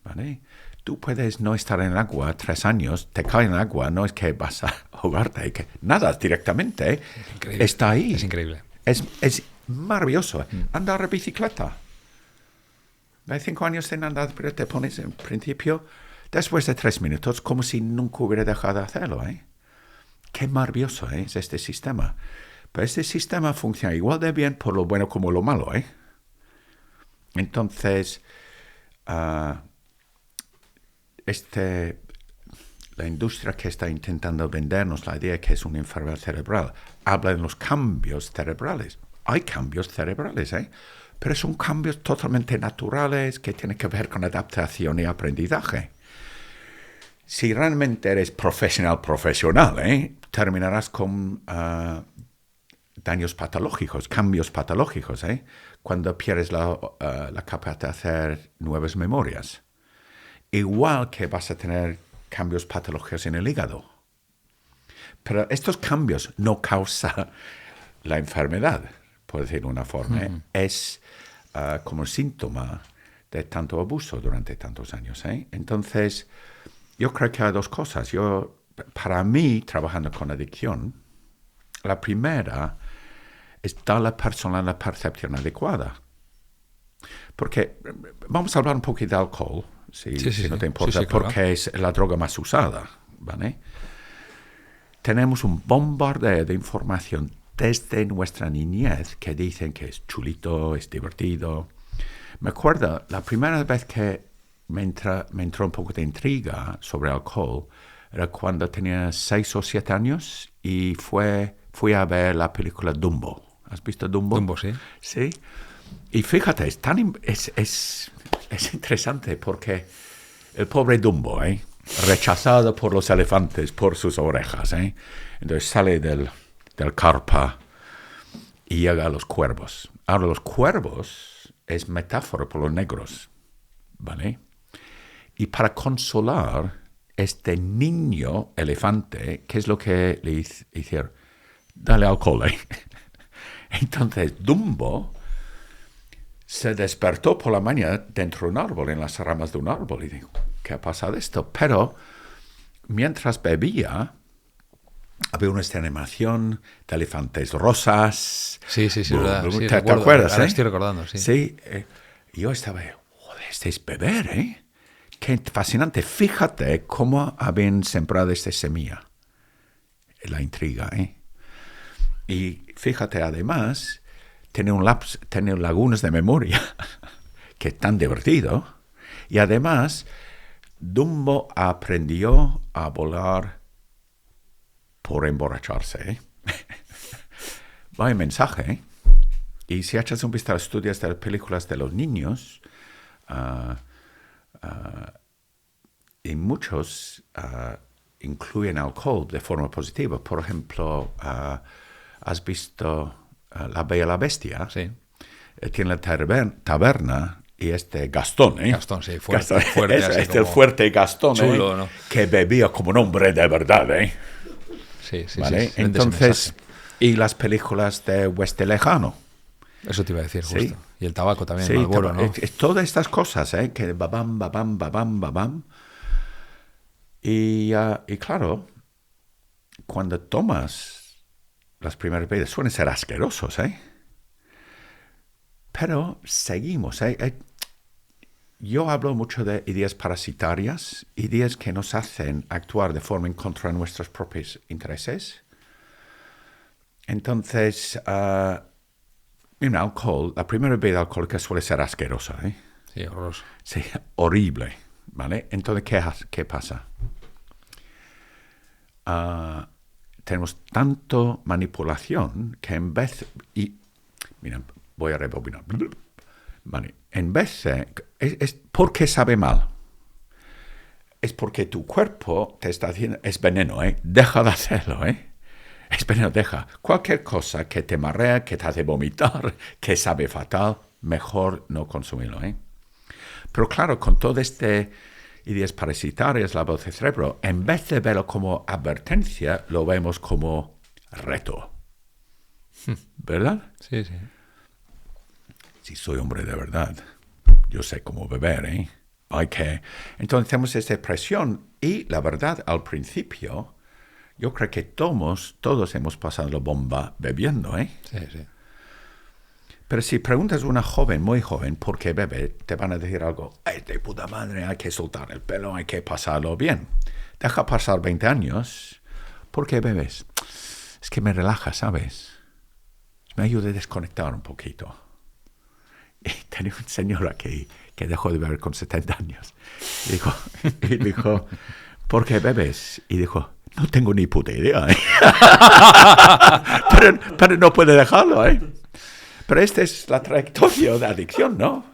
¿vale? Tú puedes no estar en el agua 3 años, te cae en el agua, no es que vas a ahogarte, que nadas directamente, está ahí. Es increíble. Es maravilloso. Andar en bicicleta. Hay 5 años sin andar, pero te pones en principio, después de 3 minutos, como si nunca hubiera dejado de hacerlo, Qué maravilloso es este sistema. Pero este sistema funciona igual de bien por lo bueno como lo malo, Entonces, la industria que está intentando vendernos la idea que es una enfermedad cerebral, habla de los cambios cerebrales. Hay cambios cerebrales, pero son cambios totalmente naturales que tienen que ver con adaptación y aprendizaje. Si realmente eres profesional, terminarás con daños patológicos, cambios patológicos, cuando pierdes la capacidad de hacer nuevas memorias. Igual que vas a tener cambios patológicos en el hígado. Pero estos cambios no causan la enfermedad, por decirlo de una forma. Es como síntoma de tanto abuso durante tantos años. Entonces, yo creo que hay 2 cosas. Para mí, trabajando con adicción, la primera es dar a la persona la percepción adecuada. Porque vamos a hablar un poquito de alcohol, si no te importa, Sí, claro. porque es la droga más usada, ¿vale? Tenemos un bombardeo de información desde nuestra niñez que dicen que es chulito, es divertido. Me acuerdo, la primera vez que me entró un poco de intriga sobre alcohol era cuando tenía 6 o 7 años y fui a ver la película Dumbo. ¿Has visto Dumbo? Dumbo, sí. Sí. Y fíjate, es interesante porque el pobre Dumbo, rechazado por los elefantes por sus orejas, entonces sale del carpa y llega a los cuervos. Ahora, los cuervos es metáfora por los negros, ¿vale? Y para consolar este niño elefante, ¿qué es lo que le hicieron? Dale alcohol, Entonces, Dumbo se despertó por la mañana dentro de un árbol, en las ramas de un árbol, y dijo, ¿qué ha pasado esto? Pero mientras bebía, había una animación de elefantes rosas. Sí, verdad. Sí, ¿Te acuerdas? Ahora estoy recordando, sí. Sí, yo estaba, joder, este es beber, Qué fascinante. Fíjate cómo habían sembrado esta semilla. La intriga, Y fíjate, además, tiene lagunas de memoria, que es tan divertido. Y además, Dumbo aprendió a volar por emborracharse, Vaya mensaje, Y si echas un vistazo a estudios de las películas de los niños, y muchos incluyen alcohol de forma positiva. Por ejemplo, ¿has visto La Bella y la Bestia? Sí. Tiene la taberna y Gastón, Gastón, sí, fuerte. El fuerte Gastón, chulo, ¿no? Que bebía como un hombre de verdad, Sí, ¿vale? sí. Entonces, y las películas de Oeste Lejano. Eso te iba a decir, justo. Sí. Y el tabaco también, Sí, Marlboro, ¿no? todas estas cosas, que babam, babam, babam, babam. Y claro, cuando tomas las primeras bebidas, suelen ser asquerosos, Pero seguimos, Yo hablo mucho de ideas parasitarias, ideas que nos hacen actuar de forma en contra de nuestros propios intereses. Entonces, alcohol, la primera bebida alcohólica suele ser asquerosa, Sí, horroroso. Sí, horrible, ¿vale? Entonces, ¿qué pasa? Tenemos tanto manipulación que en vez... Mira, voy a rebobinar. Vale, en vez de... ¿Por qué sabe mal? Es porque tu cuerpo te está diciendo... Es veneno, Deja de hacerlo, Es veneno, deja. Cualquier cosa que te marea, que te hace vomitar, que sabe fatal, mejor no consumirlo, Pero claro, con todo ideas parasitarias, la voz del cerebro, en vez de verlo como advertencia, lo vemos como reto. ¿Verdad? Sí. Si soy hombre de verdad, yo sé cómo beber, Entonces tenemos esta presión y la verdad, al principio, yo creo que todos hemos pasado la bomba bebiendo, Sí. Pero si preguntas a una joven, muy joven, ¿por qué bebe? Te van a decir algo, de puta madre, hay que soltar el pelo, hay que pasarlo bien. Deja pasar 20 años, ¿por qué bebes? Es que me relaja, ¿sabes? Me ayuda a desconectar un poquito. Y tenía un señor aquí que dejó de beber con 70 años. Y dijo, ¿por qué bebes? Y dijo, no tengo ni puta idea, pero no puede dejarlo, Pero esta es la trayectoria de adicción, ¿no?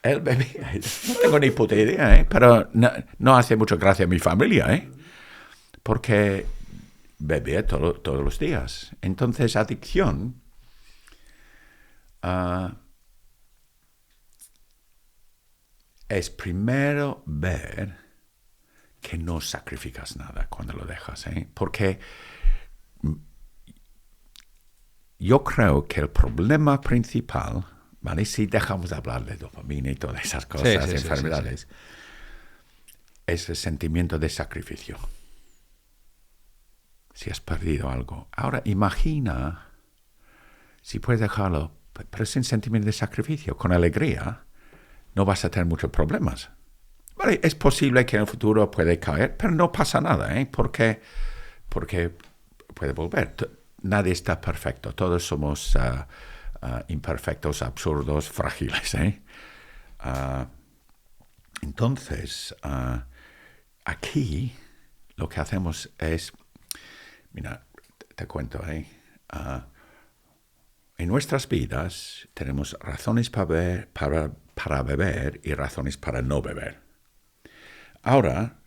Él bebía, no tengo ni puta idea, pero no hace mucha gracia a mi familia, porque bebía todos los días. Entonces, adicción es primero ver que no sacrificas nada cuando lo dejas, porque yo creo que el problema principal, ¿vale? Si dejamos de hablar de dopamina y todas esas cosas, enfermedades, es el sentimiento de sacrificio. Si has perdido algo. Ahora imagina si puedes dejarlo, pero sin sentimiento de sacrificio, con alegría, no vas a tener muchos problemas. Vale, es posible que en el futuro puede caer, pero no pasa nada, porque puede volver. Nadie está perfecto. Todos somos imperfectos, absurdos, frágiles. Entonces, aquí lo que hacemos es, mira, te cuento, en nuestras vidas tenemos razones para beber y razones para no beber. Ahora,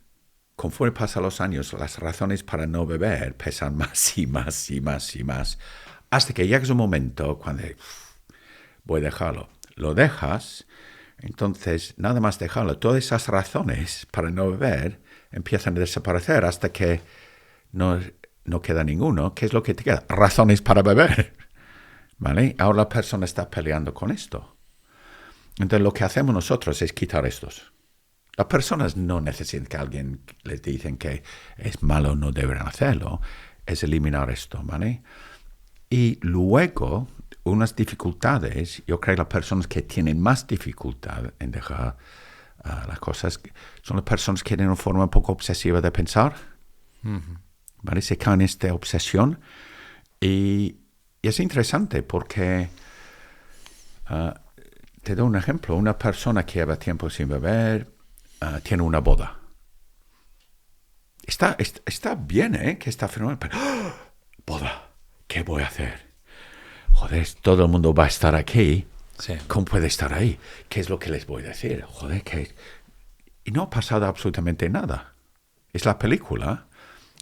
conforme pasan los años, las razones para no beber pesan más y más y más y más, hasta que llegas un momento cuando voy a dejarlo. Lo dejas, entonces nada más dejarlo. Todas esas razones para no beber empiezan a desaparecer hasta que no queda ninguno. ¿Qué es lo que te queda? Razones para beber. ¿Vale? Ahora la persona está peleando con esto. Entonces lo que hacemos nosotros es quitar estos. Las personas no necesitan que alguien les diga que es malo, no deben hacerlo. Es eliminar esto, ¿vale? Y luego, unas dificultades, yo creo que las personas que tienen más dificultad en dejar las cosas son las personas que tienen una forma un poco obsesiva de pensar. Uh-huh. ¿Vale? Se caen en esta obsesión. Y es interesante porque... te doy un ejemplo. Una persona que lleva tiempo sin beber... tiene una boda. Está bien, que está fenomenal. Pero, ¡oh! Boda, ¿qué voy a hacer? Joder, todo el mundo va a estar aquí. Sí. ¿Cómo puede estar ahí? ¿Qué es lo que les voy a decir? Joder, y no ha pasado absolutamente nada. Es la película,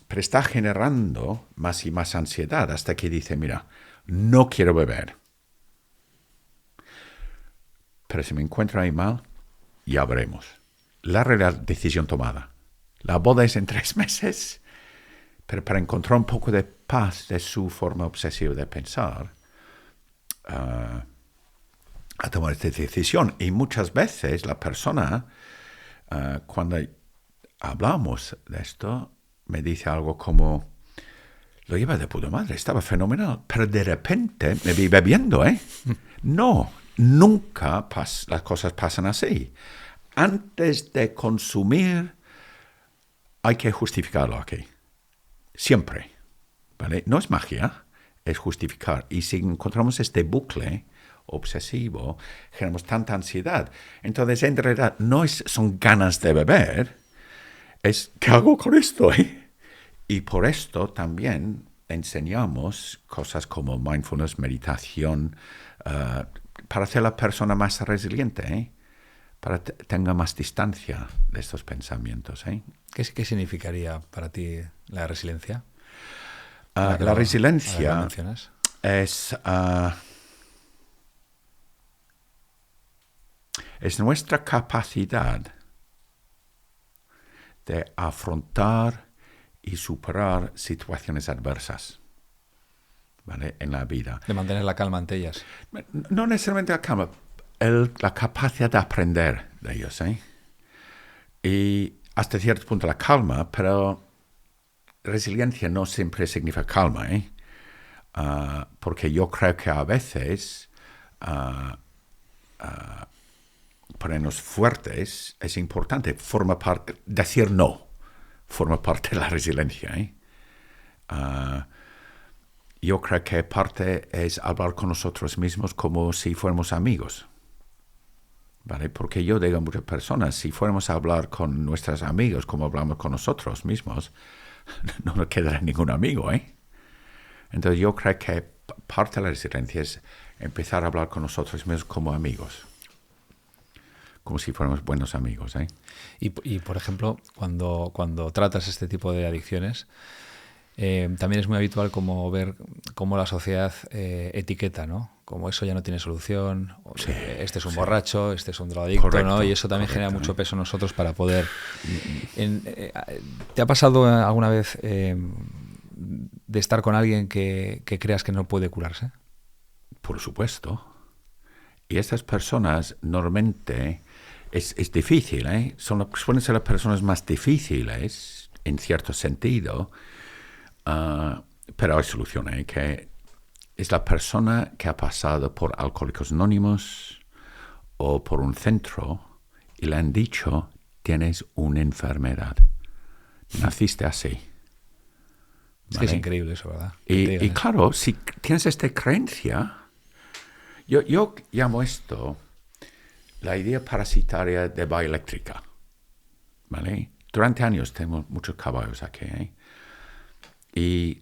pero está generando más y más ansiedad hasta que dice, mira, no quiero beber. Pero si me encuentro ahí mal, ya veremos. La decisión tomada. La boda es en 3 meses, pero para encontrar un poco de paz de su forma obsesiva de pensar, a tomar esta decisión. Y muchas veces la persona, cuando hablamos de esto, me dice algo como, lo lleva de puta madre, estaba fenomenal, pero de repente me vi bebiendo, No, nunca las cosas pasan así. Antes de consumir, hay que justificarlo aquí. Siempre. ¿Vale? No es magia, es justificar. Y si encontramos este bucle obsesivo, generamos tanta ansiedad. Entonces, en realidad, no son ganas de beber, es ¿qué hago con esto? Y por esto también enseñamos cosas como mindfulness, meditación, para hacer a la persona más resiliente, para que tenga más distancia de estos pensamientos. ¿Qué significaría para ti la resiliencia? La resiliencia es nuestra capacidad de afrontar y superar situaciones adversas, ¿vale? En la vida. De mantener la calma ante ellas. No necesariamente la calma, la capacidad de aprender de ellos. Y hasta cierto punto la calma, pero resiliencia no siempre significa calma, porque yo creo que a veces ponernos fuertes es importante. Decir no forma parte de la resiliencia. Yo creo que parte es hablar con nosotros mismos como si fuéramos amigos. ¿Vale? Porque yo digo a muchas personas, si fuéramos a hablar con nuestros amigos como hablamos con nosotros mismos, no nos quedará ningún amigo, Entonces yo creo que parte de la resiliencia es empezar a hablar con nosotros mismos como amigos, como si fuéramos buenos amigos, Y por ejemplo, cuando tratas este tipo de adicciones, también es muy habitual como ver cómo la sociedad etiqueta, ¿no? Como eso ya no tiene solución, sí, este es un borracho, este es un drogadicto, correcto, ¿no? Y eso también genera mucho peso en nosotros para poder... ¿Te ha pasado alguna vez de estar con alguien que creas que no puede curarse? Por supuesto. Y estas personas normalmente es difícil, suelen ser las personas más difíciles en cierto sentido, pero hay solución, que es la persona que ha pasado por Alcohólicos Anónimos o por un centro y le han dicho tienes una enfermedad. Naciste así. Es que es increíble eso, ¿verdad? Y claro, si tienes esta creencia, yo llamo esto la idea parasitaria de bioeléctrica. ¿Vale? Durante años tenemos muchos caballos aquí. Y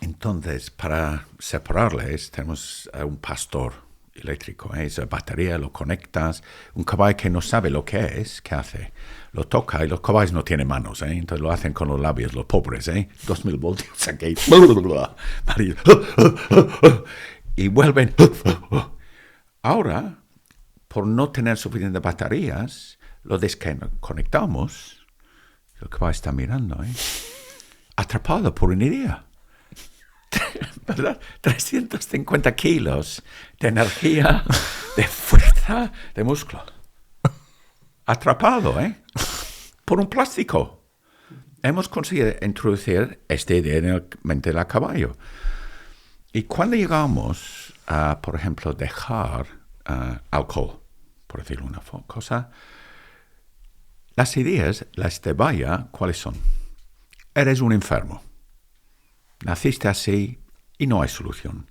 entonces, para separarles, tenemos un pastor eléctrico. Esa batería lo conectas. Un caballo que no sabe lo que es, ¿qué hace? Lo toca y los caballos no tienen manos. Entonces lo hacen con los labios, los pobres. 2000 voltios aquí. Y vuelven. Ahora, por no tener suficientes baterías, lo desconectamos. El caballo está mirando. Atrapado por una idea. ¿Verdad? 350 kilos de energía, de fuerza, de músculo. Atrapado, por un plástico. Hemos conseguido introducir esta idea en la mente del caballo. Y cuando llegamos a, por ejemplo, dejar alcohol, por decirlo una cosa, las ideas, las de vaya, ¿cuáles son? Eres un enfermo. Naciste así y no hay solución.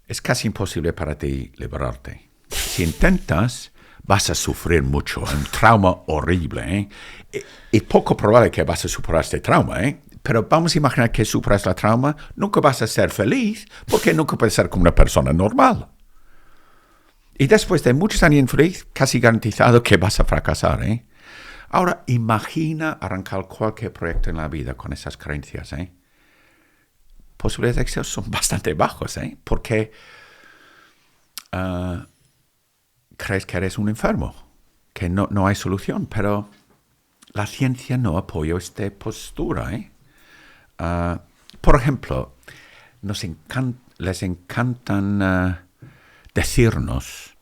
Es casi imposible para ti liberarte. Si intentas, vas a sufrir mucho, un trauma horrible. Es poco probable que vas a superar este trauma, pero vamos a imaginar que superas el trauma, nunca vas a ser feliz, porque nunca puedes ser como una persona normal. Y después de muchos años infeliz, casi garantizado que vas a fracasar. Ahora, imagina arrancar cualquier proyecto en la vida con esas creencias. Posibilidades de éxito son bastante bajos, porque crees que eres un enfermo, que no hay solución, pero la ciencia no apoya esta postura. Por ejemplo, les encantan decirnos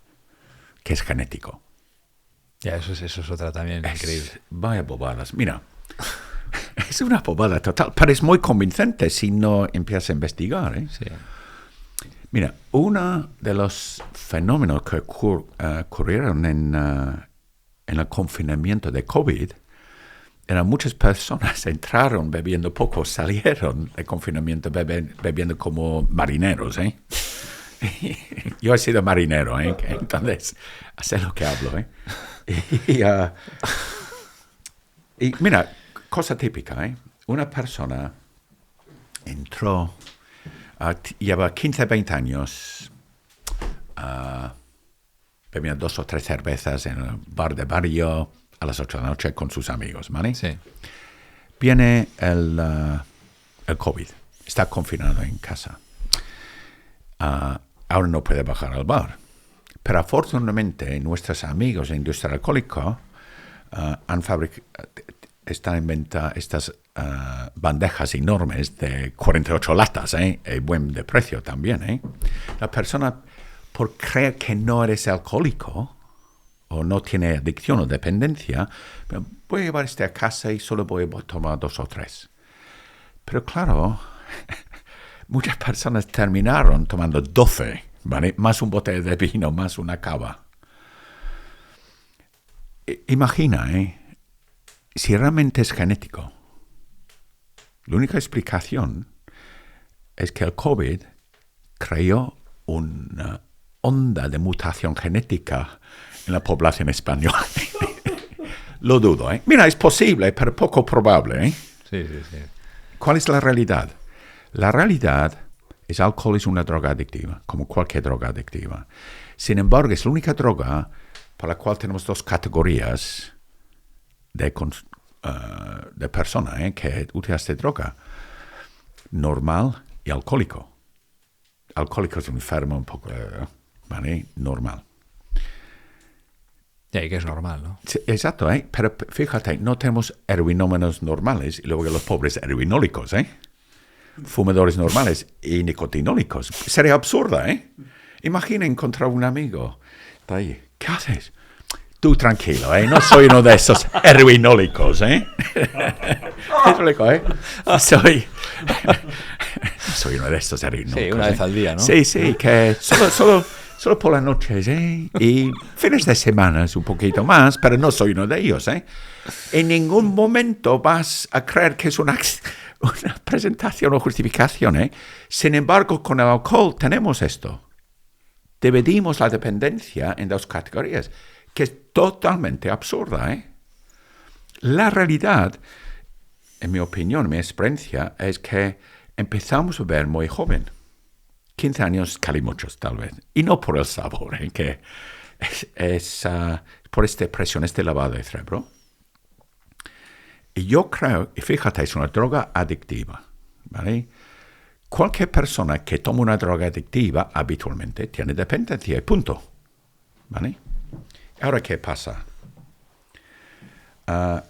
que es genético. Ya, eso es otra también increíble. Vaya bobadas. Mira, es una bobada total, pero es muy convincente si no empiezas a investigar. Sí. Mira, uno de los fenómenos que ocurrieron en el confinamiento de COVID eran muchas personas entraron bebiendo poco, salieron del confinamiento bebiendo como marineros. Yo he sido marinero, entonces sé lo que hablo. Y mira, cosa típica, una persona entró, lleva 15, 20 años bebiendo 2 o 3 cervezas en el bar de barrio a las 8 de la noche con sus amigos, ¿vale? Sí. Viene el COVID, está confinado en casa. Ahora no puede bajar al bar. Pero afortunadamente nuestros amigos de industria alcohólica están en venta estas bandejas enormes de 48 latas, buen de precio también. La persona, por creer que no eres alcohólico o no tiene adicción o dependencia, voy a llevar este a casa y solo voy a tomar 2 o 3. Pero claro, muchas personas terminaron tomando 12, ¿vale? Más un bote de vino, más una cava. Imagina, si realmente es genético, la única explicación es que el COVID creó una onda de mutación genética en la población española. Lo dudo, Mira, es posible, pero poco probable, Sí. ¿Cuál es la realidad? La realidad es que el alcohol es una droga adictiva, como cualquier droga adictiva. Sin embargo, es la única droga para la cual tenemos 2 categorías de persona que utilizan esta droga. Normal y alcohólico. Alcohólico es un enfermo un poco, ¿vale? Normal. Y ahí que es normal, ¿no? Sí, exacto, pero fíjate, no tenemos heroinómanos normales y luego los pobres heroinólicos, fumadores normales y nicotinólicos. Sería absurdo, Imagina encontrar un amigo. Está ahí. ¿Qué haces? Tú tranquilo, no soy uno de esos heroinólicos, Soy uno de estos heroinólicos. Sí, una vez al día, ¿no? Sí, que solo Solo por las noches, y fines de semana un poquito más, pero no soy uno de ellos, En ningún momento vas a creer que es una presentación o justificación, Sin embargo, con el alcohol tenemos esto. Dividimos la dependencia en dos categorías, que es totalmente absurda, La realidad, en mi opinión, mi experiencia, es que empezamos a beber muy joven. 15 años, casi muchos, tal vez. Y no por el sabor, que es por esta presión, este lavado de cerebro. Y yo creo, y fíjate, es una droga adictiva, ¿vale? Cualquier persona que toma una droga adictiva habitualmente tiene dependencia, y punto, ¿vale? Ahora, ¿qué pasa?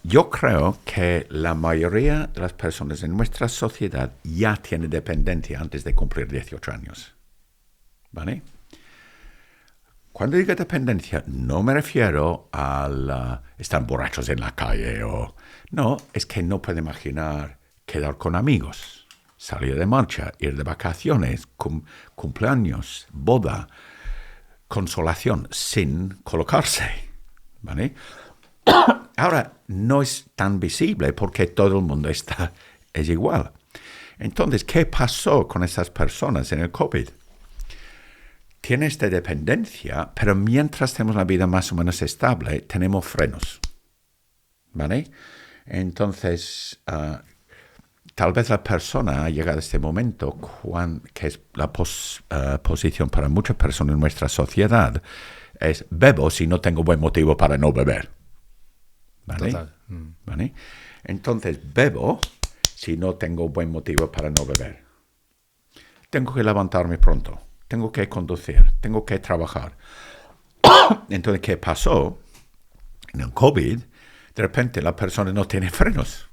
Yo creo que la mayoría de las personas en nuestra sociedad ya tienen dependencia antes de cumplir 18 años. ¿Vale? Cuando digo dependencia, no me refiero a estar borrachos en la calle no, es que no puedo imaginar quedar con amigos, salir de marcha, ir de vacaciones, cumpleaños, boda, consolación, sin colocarse. ¿Vale? Ahora, no es tan visible porque todo el mundo es igual. Entonces, ¿qué pasó con esas personas en el COVID? Tienen esta dependencia, pero mientras tenemos una vida más o menos estable, tenemos frenos. ¿Vale? Entonces, tal vez la persona ha llegado a este momento, que es la posición para muchas personas en nuestra sociedad, es bebo si no tengo buen motivo para no beber. ¿Vale? Total. ¿Vale? Entonces, bebo si no tengo buen motivo para no beber. Tengo que levantarme pronto. Tengo que conducir. Tengo que trabajar. Entonces, ¿qué pasó? En el COVID, de repente la persona no tiene frenos.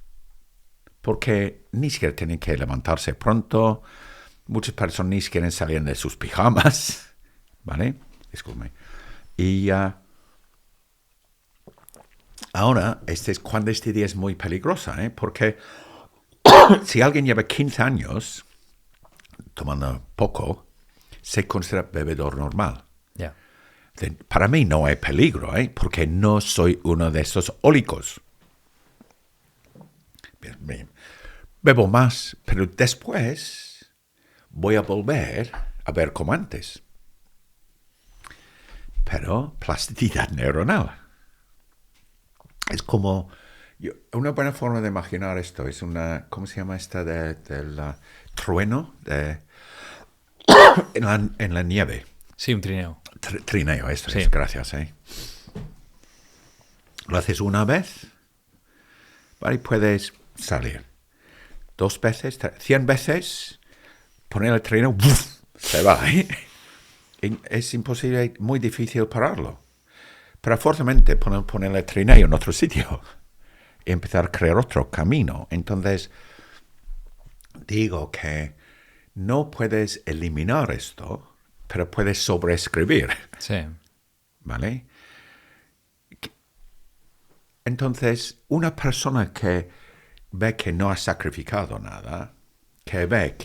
Porque ni siquiera tienen que levantarse pronto. Muchas personas ni siquiera salían de sus pijamas. ¿Vale? Disculpe. Y ahora, cuando este día es muy peligrosa, porque si alguien lleva 15 años tomando poco, se considera bebedor normal. Yeah. Para mí no hay peligro, porque no soy uno de esos ólicos. Bien. Bebo más, pero después voy a volver a ver como antes. Pero plasticidad neuronal. Es como, una buena forma de imaginar esto es ¿cómo se llama esta del trueno? En la nieve. Sí, un trineo. Trineo, esto Sí. es, gracias. Lo haces una vez, ¿vale? Puedes salir 2 veces, 100 veces, poner el trineo, ¡buf! Se va, Es imposible, muy difícil pararlo. Pero forzosamente poner el trineo en otro sitio y empezar a crear otro camino. Entonces, digo que no puedes eliminar esto, pero puedes sobreescribir. Sí. ¿Vale? Entonces, una persona que ve que no ha sacrificado nada, que ve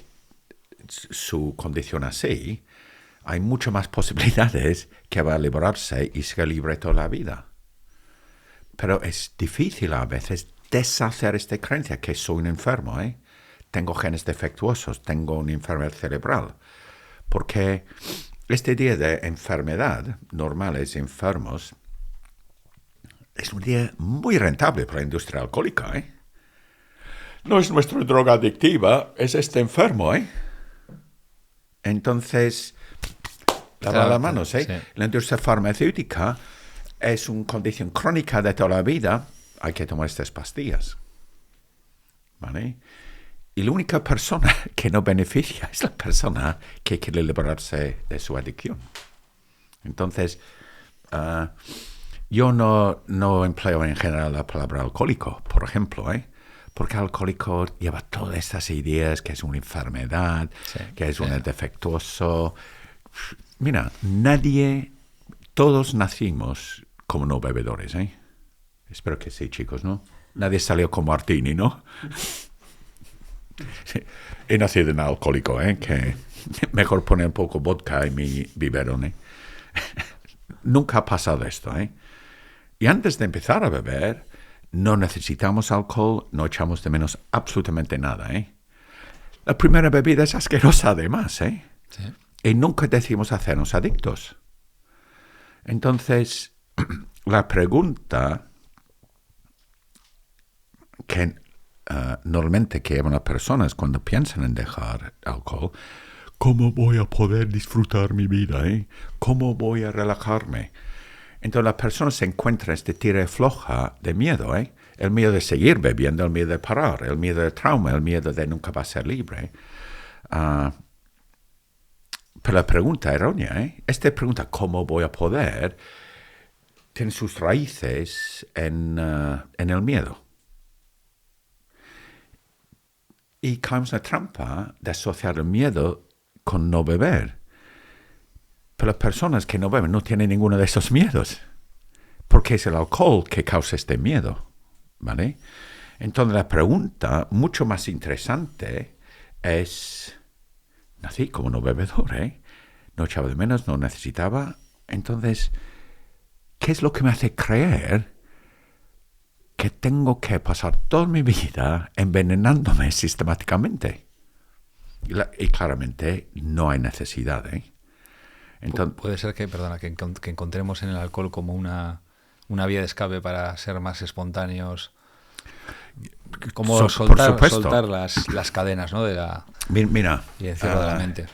su condición así, hay muchas más posibilidades que va a liberarse y se libre toda la vida. Pero es difícil a veces deshacer esta creencia que soy un enfermo, Tengo genes defectuosos, tengo una enfermedad cerebral. Porque este día de enfermedad, normales, enfermos, es un día muy rentable para la industria alcohólica, No es nuestra droga adictiva, es este enfermo, Entonces, lava las manos, Sí. La industria farmacéutica es una condición crónica de toda la vida. Hay que tomar estas pastillas, ¿vale? Y la única persona que no beneficia es la persona que quiere liberarse de su adicción. Entonces, yo no empleo en general la palabra alcohólico, por ejemplo, porque alcohólico lleva todas estas ideas que es una enfermedad, que es un defectuoso. Mira, todos nacimos como no bebedores, Espero que sí, chicos, ¿no? Nadie salió como Martini, ¿no? Sí. He nacido en alcohólico, que mejor poner un poco vodka en mi biberón, nunca ha pasado esto, ¿eh? Y antes de empezar a beber, no necesitamos alcohol, no echamos de menos absolutamente nada, ¿eh? La primera bebida es asquerosa además, ¿eh? Sí. Y nunca decimos hacernos adictos. Entonces, la pregunta que normalmente que llevan las personas cuando piensan en dejar alcohol, ¿cómo voy a poder disfrutar mi vida? ¿Cómo voy a relajarme? Entonces las personas se encuentran este tira y floja de miedo, el miedo de seguir bebiendo, el miedo de parar, el miedo de trauma, el miedo de nunca va a ser libre. Pero la pregunta errónea, esta pregunta, ¿cómo voy a poder?, tiene sus raíces en el miedo. Y caemos en la trampa de asociar el miedo con no beber. Pero las personas que no beben no tienen ninguno de esos miedos, porque es el alcohol que causa este miedo, ¿vale? Entonces la pregunta mucho más interesante es, nací como no bebedor, no echaba de menos, no necesitaba. Entonces, ¿qué es lo que me hace creer que tengo que pasar toda mi vida envenenándome sistemáticamente? Y claramente no hay necesidad, Entonces, puede ser que, perdona, que encontremos en el alcohol como una vía de escape para ser más espontáneos, como soltar las cadenas, ¿no?, de la mira, y encierro de la mente.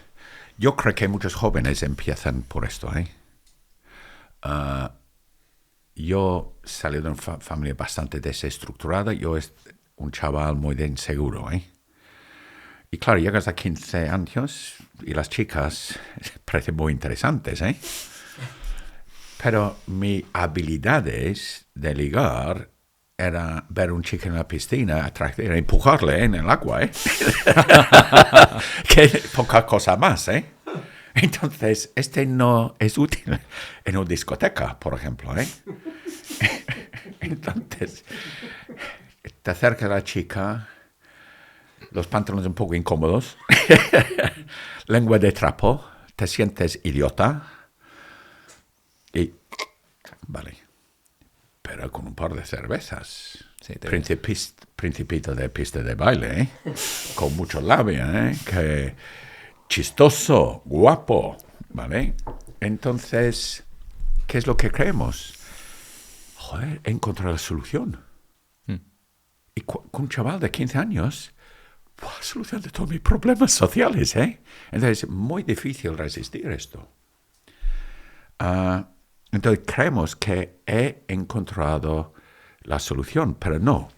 Yo creo que muchos jóvenes empiezan por esto, yo salí de una familia bastante desestructurada. Yo es un chaval muy inseguro, Y claro, llegas a 15 años y las chicas parecen muy interesantes, Pero mis habilidades de ligar era ver a un chico en la piscina, atraerle, empujarle en el agua, que poca cosa más, Entonces, no es útil en una discoteca, por ejemplo, Entonces, te acerca la chica, los pantalones un poco incómodos, lengua de trapo, te sientes idiota y, vale, pero con un par de cervezas, Sí, principito de pista de baile, con mucho labio, que chistoso, guapo, ¿vale? Entonces, ¿qué es lo que creemos? Joder, he encontrado la solución. Y con un chaval de 15 años, solución de todos mis problemas sociales, Entonces, es muy difícil resistir esto. Entonces, creemos que he encontrado la solución, pero no.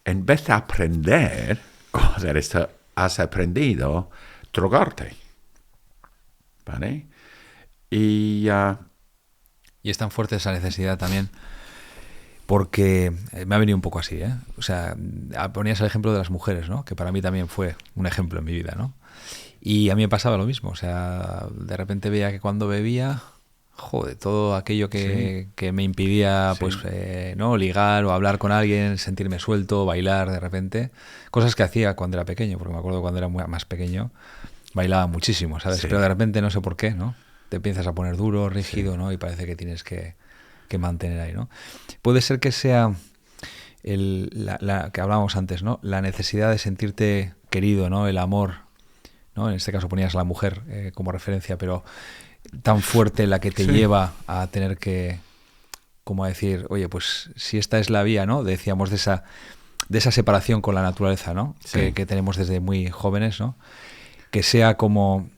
En vez de aprender cómo hacer esto, has aprendido drogarte, ¿vale? Y es tan fuerte esa necesidad también, porque me ha venido un poco así, O sea, ponías el ejemplo de las mujeres, ¿no?, que para mí también fue un ejemplo en mi vida, ¿no? Y a mí me pasaba lo mismo, o sea, de repente veía que cuando bebía, joder, todo aquello que me impidía, pues, no, ligar o hablar con alguien, sentirme suelto, bailar de repente, cosas que hacía cuando era pequeño, porque me acuerdo cuando era más pequeño, bailaba muchísimo, ¿sabes? Sí. Pero de repente no sé por qué, ¿no?, te empiezas a poner duro, rígido, ¿no?, y parece que tienes que mantener ahí, ¿no? Puede ser que sea la que hablábamos antes, ¿no?, la necesidad de sentirte querido, ¿no?, el amor, ¿no?, en este caso ponías a la mujer como referencia, pero tan fuerte la que te lleva a tener que, como a decir, oye, pues si esta es la vía, ¿no?, decíamos de esa separación con la naturaleza, ¿no?, que tenemos desde muy jóvenes, ¿no?, que sea como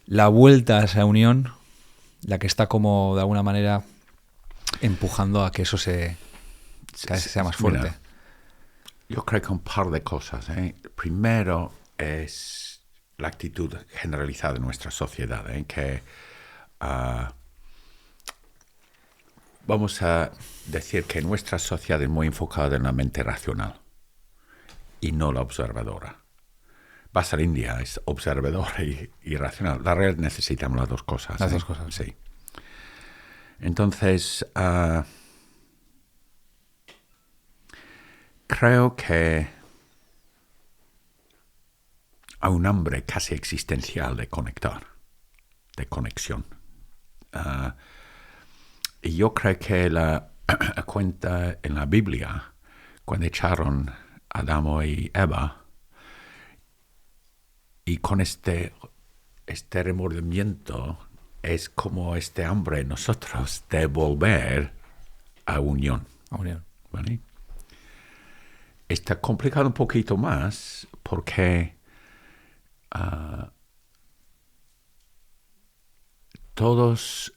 la vuelta a esa unión la que está como de alguna manera empujando a que eso cada vez sea más fuerte. Mira, yo creo que un par de cosas, Primero es la actitud generalizada de nuestra sociedad, que vamos a decir que nuestra sociedad es muy enfocada en la mente racional y no la observadora. Vas a la India, es observadora y racional. La realidad necesitamos las dos cosas. Las dos cosas. Sí. Entonces, creo que hay un hambre casi existencial de conectar, de conexión. Y yo creo que la cuenta en la Biblia, cuando echaron a Adán y Eva, y con este remordimiento es como este hambre en nosotros de volver a unión. ¿Vale? Está complicado un poquito más porque todos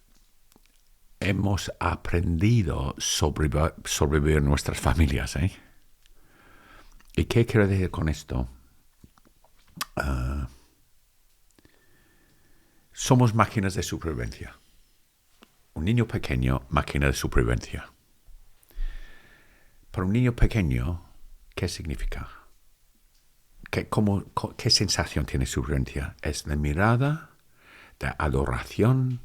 hemos aprendido a sobrevivir en nuestras familias. ¿Y qué quiero decir con esto? Somos máquinas de supervivencia. Un niño pequeño, máquina de supervivencia. Para un niño pequeño, ¿qué significa? ¿Qué sensación tiene supervivencia? Es de mirada, de adoración,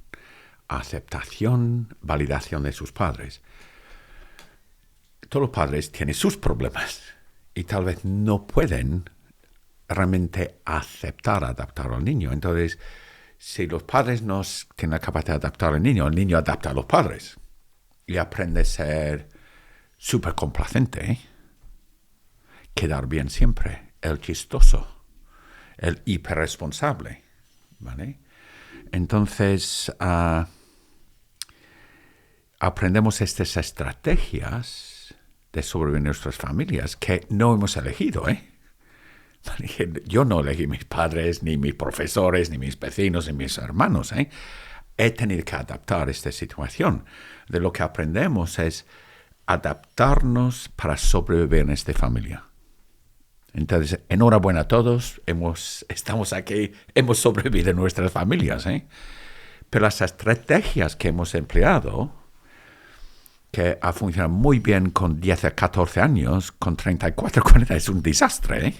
aceptación, validación de sus padres. Todos los padres tienen sus problemas y tal vez no pueden realmente adaptar al niño. Entonces, si los padres no tienen la capacidad de adaptar al niño, el niño adapta a los padres y aprende a ser súper complacente, quedar bien siempre, el chistoso, el hiperresponsable, ¿vale? Entonces, aprendemos estas estrategias de sobrevivir en nuestras familias que no hemos elegido, Yo no elegí mis padres, ni mis profesores, ni mis vecinos, ni mis hermanos, He tenido que adaptar esta situación. De lo que aprendemos es adaptarnos para sobrevivir en esta familia. Entonces, enhorabuena a todos, estamos aquí, hemos sobrevivido en nuestras familias, Pero las estrategias que hemos empleado, que ha funcionado muy bien con 10 a 14 años, con 34, 40, es un desastre,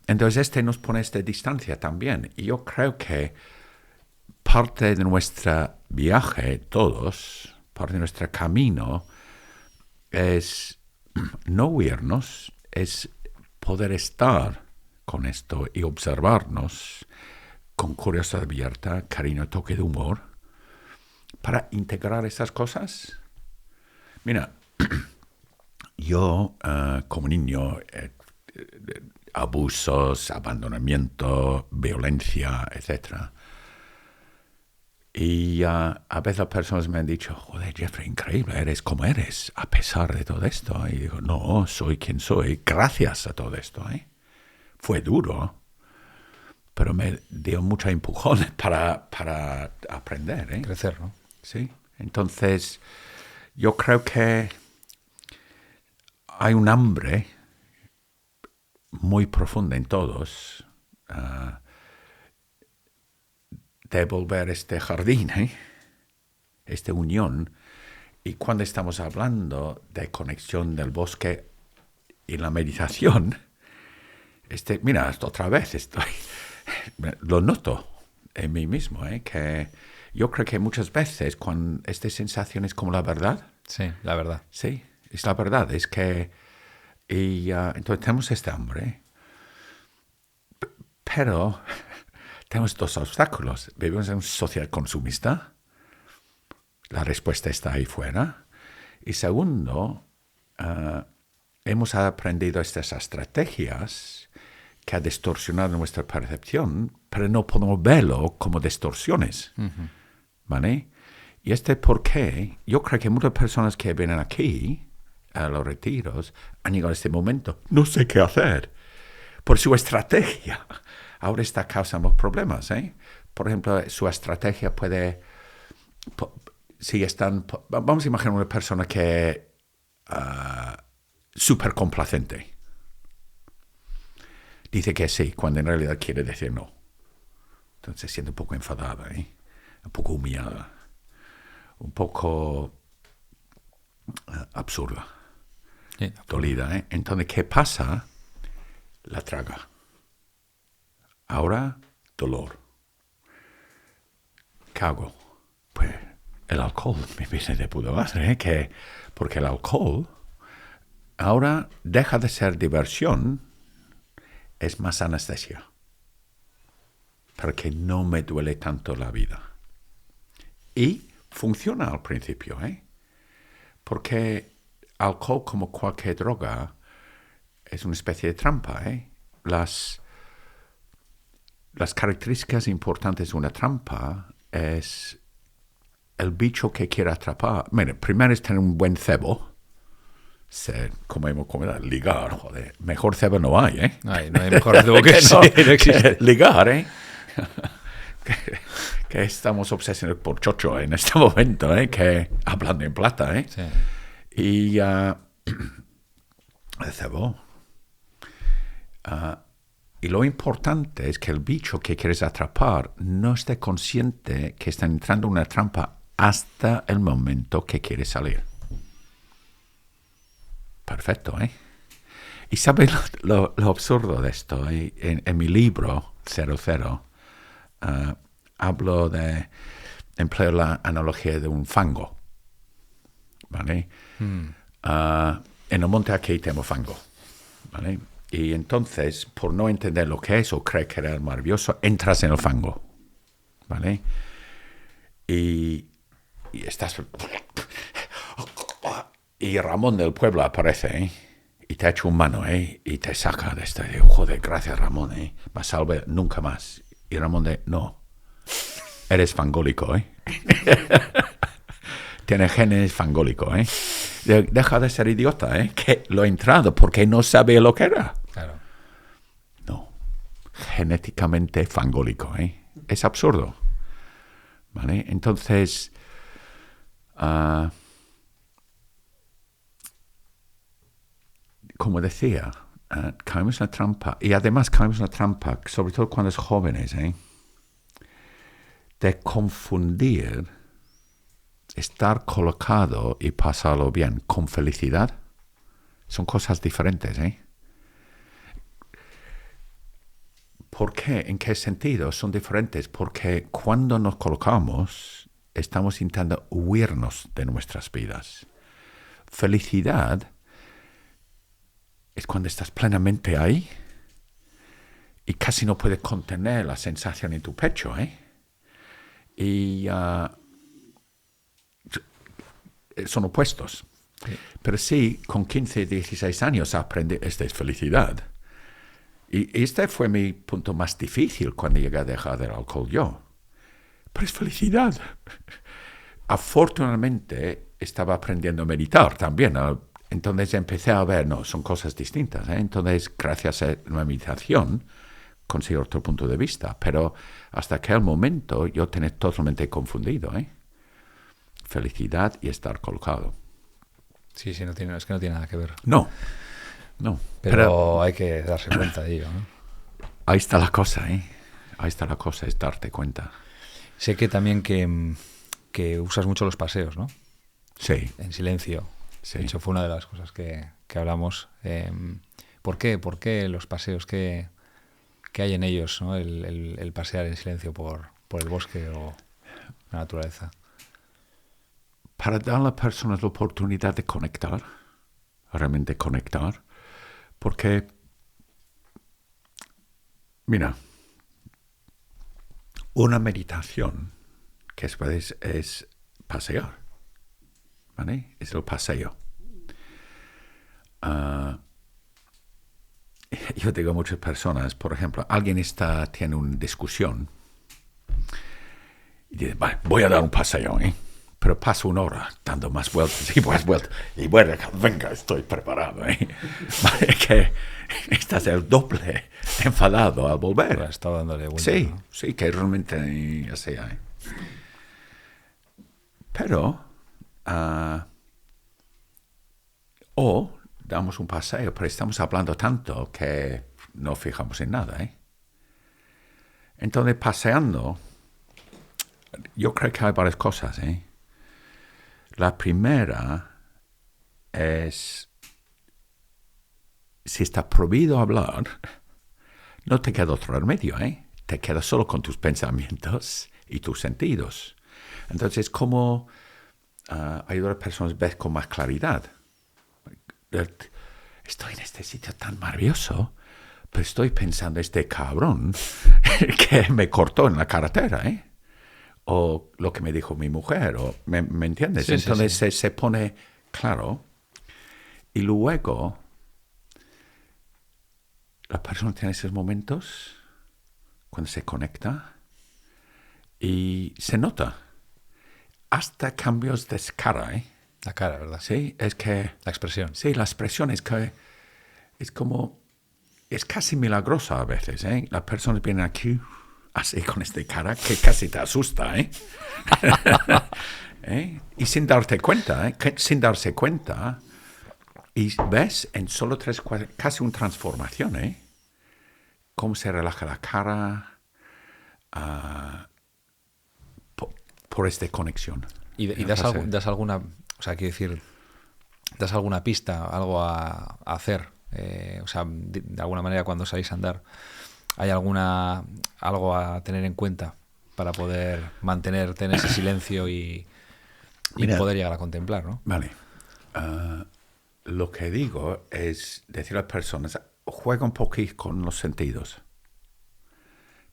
Entonces, nos pone esta distancia también. Y yo creo que parte de nuestro viaje, todos, parte de nuestro camino, es no huirnos, es poder estar con esto y observarnos con curiosidad abierta, cariño, toque de humor, para integrar esas cosas. Mira, yo como niño, abusos, abandonamiento, violencia, etc. Y a veces las personas me han dicho, joder, Jeffrey, increíble, eres como eres, a pesar de todo esto. Y digo, no, soy quien soy, gracias a todo esto. Fue duro, pero me dio muchos empujones para aprender. Crecer, ¿no? Sí. Entonces, yo creo que hay un hambre muy profunda en todos de volver este jardín, esta unión. Y cuando estamos hablando de conexión del bosque y la meditación, mira, otra vez lo noto en mí mismo, que yo creo que muchas veces cuando esta sensación es como la verdad. Sí, la verdad. Sí, es la verdad, es que entonces tenemos este hambre, pero tenemos dos obstáculos. Vivimos en una sociedad consumista. La respuesta está ahí fuera. Y segundo, hemos aprendido estas estrategias que han distorsionado nuestra percepción, pero no podemos verlo como distorsiones. Uh-huh. ¿Vale? Y por qué yo creo que muchas personas que vienen aquí a los retiros han llegado a este momento. No sé qué hacer. Por su estrategia ahora está causando problemas. Por ejemplo, su estrategia puede... vamos a imaginar una persona que súper complacente. Dice que sí, cuando en realidad quiere decir no. Entonces se siente un poco enfadada, un poco humillada, un poco absurda, sí, dolida. Entonces, ¿qué pasa? La traga. Ahora, dolor. ¿Qué hago? Pues el alcohol me viene de puta madre, porque el alcohol ahora deja de ser diversión, es más anestesia, para que no me duele tanto la vida. Y funciona al principio, porque alcohol, como cualquier droga, es una especie de trampa, Las características importantes de una trampa es el bicho que quiere atrapar. Mira, primero es tener un buen cebo. Como hemos comentado, ligar, joder. Mejor cebo no hay, no hay mejor cebo que no, no existe. Ligar, que estamos obsesionados por chocho en este momento, que hablando en plata, Sí. Y el cebo. Y lo importante es que el bicho que quieres atrapar no esté consciente que está entrando en una trampa hasta el momento que quiere salir. Perfecto, Y ¿sabes lo absurdo de esto? En mi libro, 00, empleo la analogía de un fango, ¿vale? En el monte aquí tenemos fango, ¿vale? Y entonces, por no entender lo que es o creer que era maravilloso, entras en el fango, ¿vale? Y estás... Y Ramón del pueblo aparece, y te echa un mano, y te saca de esto. Y digo, joder, gracias Ramón, me salve nunca más. Y Ramón no, eres fangólico, Tienes genes fangólicos, Deja de ser idiota, que lo he entrado porque no sabía lo que era. Claro. No, genéticamente fangólico, Es absurdo, ¿vale? Entonces, como decía, caemos en la trampa, y además caemos en la trampa, sobre todo cuando es jóvenes, de confundir estar colocado y pasarlo bien con felicidad. Son cosas diferentes, ¿Por qué? ¿En qué sentido son diferentes? Porque cuando nos colocamos, estamos intentando huirnos de nuestras vidas. Felicidad es cuando estás plenamente ahí y casi no puedes contener la sensación en tu pecho, Y son opuestos. Sí. Pero sí, con 15, 16 años aprendí, esta es felicidad. Y este fue mi punto más difícil cuando llegué a dejar el alcohol yo. Pero es felicidad. Afortunadamente, estaba aprendiendo a meditar también. Entonces empecé a ver, no, son cosas distintas. Entonces, gracias a la meditación, conseguí otro punto de vista. Pero hasta aquel momento yo tenía totalmente confundido, felicidad y estar colocado. Sí, es que no tiene nada que ver. No. Pero hay que darse cuenta de ello, ¿no? Ahí está la cosa, Ahí está la cosa, es darte cuenta. Sé que también que usas mucho los paseos, ¿no? Sí. En silencio. Sí. De hecho, fue una de las cosas que hablamos. ¿Por qué? ¿Por qué los paseos? ¿Qué hay en ellos, ¿no? El pasear en silencio por el bosque o la naturaleza? Para dar a las personas la oportunidad de conectar, realmente conectar, porque, mira, una meditación que es pasear, ¿vale? Es el paseo. Yo digo a muchas personas, por ejemplo, alguien tiene una discusión y dice, vale, voy a dar un paseo, pero paso una hora dando más vueltas y más vueltas. Y bueno, venga, estoy preparado, Vale, que estás el doble enfadado al volver. Pues estaba dándole vueltas. Sí, ¿no? sí, que realmente así hay. Pero, o damos un paseo, pero estamos hablando tanto que no fijamos en nada, Entonces, paseando, yo creo que hay varias cosas, La primera es, si está prohibido hablar, no te queda otro remedio, Te quedas solo con tus pensamientos y tus sentidos. Entonces, ¿cómo ayudar a las personas a ver con más claridad? Estoy en este sitio tan maravilloso, pero estoy pensando este cabrón que me cortó en la carretera, o lo que me dijo mi mujer, o ¿me entiendes? Sí, Entonces sí. se pone claro y luego la persona tiene esos momentos cuando se conecta y se nota hasta cambios de cara, ¿eh? La cara, ¿verdad? Sí, es que La expresión. sí, la expresión es que es como es casi milagrosa a veces, ¿eh? Las personas vienen aquí así con esta cara que casi te asusta, ¿eh? ¿Eh? Y sin darte cuenta, ¿eh? Sin darse cuenta. Y ves en solo 3, 4, casi una transformación, ¿eh? Cómo se relaja la cara por esta conexión. Y das alguna, o sea, quiero decir, das alguna pista, algo a hacer. O sea, de alguna manera cuando salís a andar, ¿hay algo a tener en cuenta para poder mantenerte en ese silencio y Mira, poder llegar a contemplar, ¿no? Vale. Lo que digo es decir a las personas, juega un poquito con los sentidos.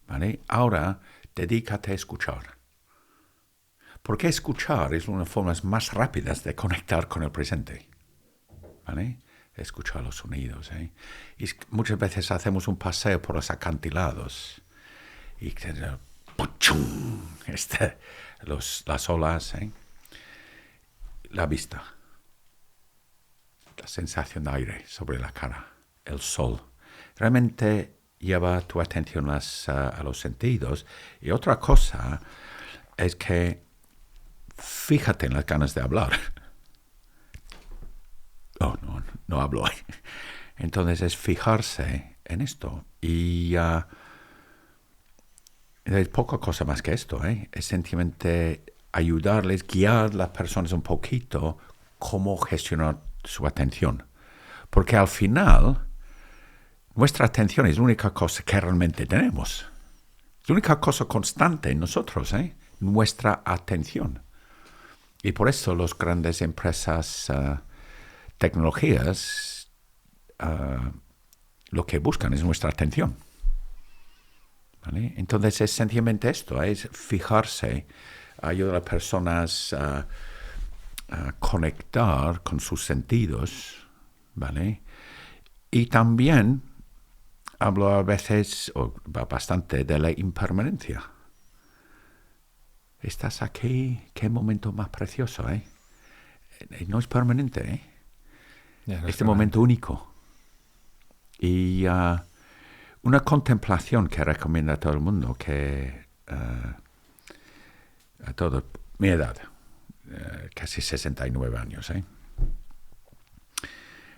¿Vale? Ahora, dedícate a escuchar. Porque escuchar es una de las formas más rápidas de conectar con el presente. ¿Vale? Escuchar los sonidos. ¿Eh? Y muchas veces hacemos un paseo por los acantilados y las olas, ¿eh? La vista, la sensación de aire sobre la cara, el sol. Realmente lleva tu atención a los sentidos. Y otra cosa es que fíjate en las ganas de hablar. Oh, no hablo ahí. Entonces es fijarse en esto. Y hay poca cosa más que esto, ¿eh? Es sencillamente ayudarles, guiar a las personas un poquito cómo gestionar su atención. Porque al final, nuestra atención es la única cosa que realmente tenemos. Es la única cosa constante en nosotros, ¿eh? Nuestra atención. Y por eso las grandes empresas tecnologías lo que buscan es nuestra atención. ¿Vale? Entonces es sencillamente esto, es fijarse, ayudar a las personas a conectar con sus sentidos, ¿vale? Y también hablo a veces, o bastante, de la impermanencia. Estás aquí, qué momento más precioso, ¿eh? No es permanente, ¿eh? Este momento único. Y una contemplación que recomiendo a todo el mundo, que a todos, mi edad, casi 69 años, ¿eh?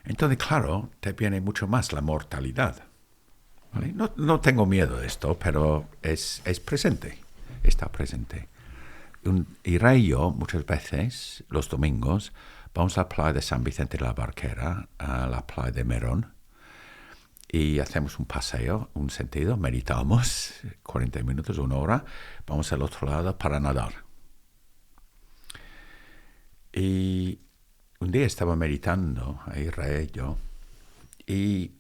Entonces, claro, te viene mucho más la mortalidad. ¿Vale? No tengo miedo de esto, pero es presente, está presente. Y Ray y yo, muchas veces, los domingos, vamos a la playa de San Vicente de la Barquera, a la playa de Merón, y hacemos un paseo, un sentido, meditamos 40 minutos, 1 hora, vamos al otro lado para nadar. Y un día estaba meditando, ahí Ray y yo, y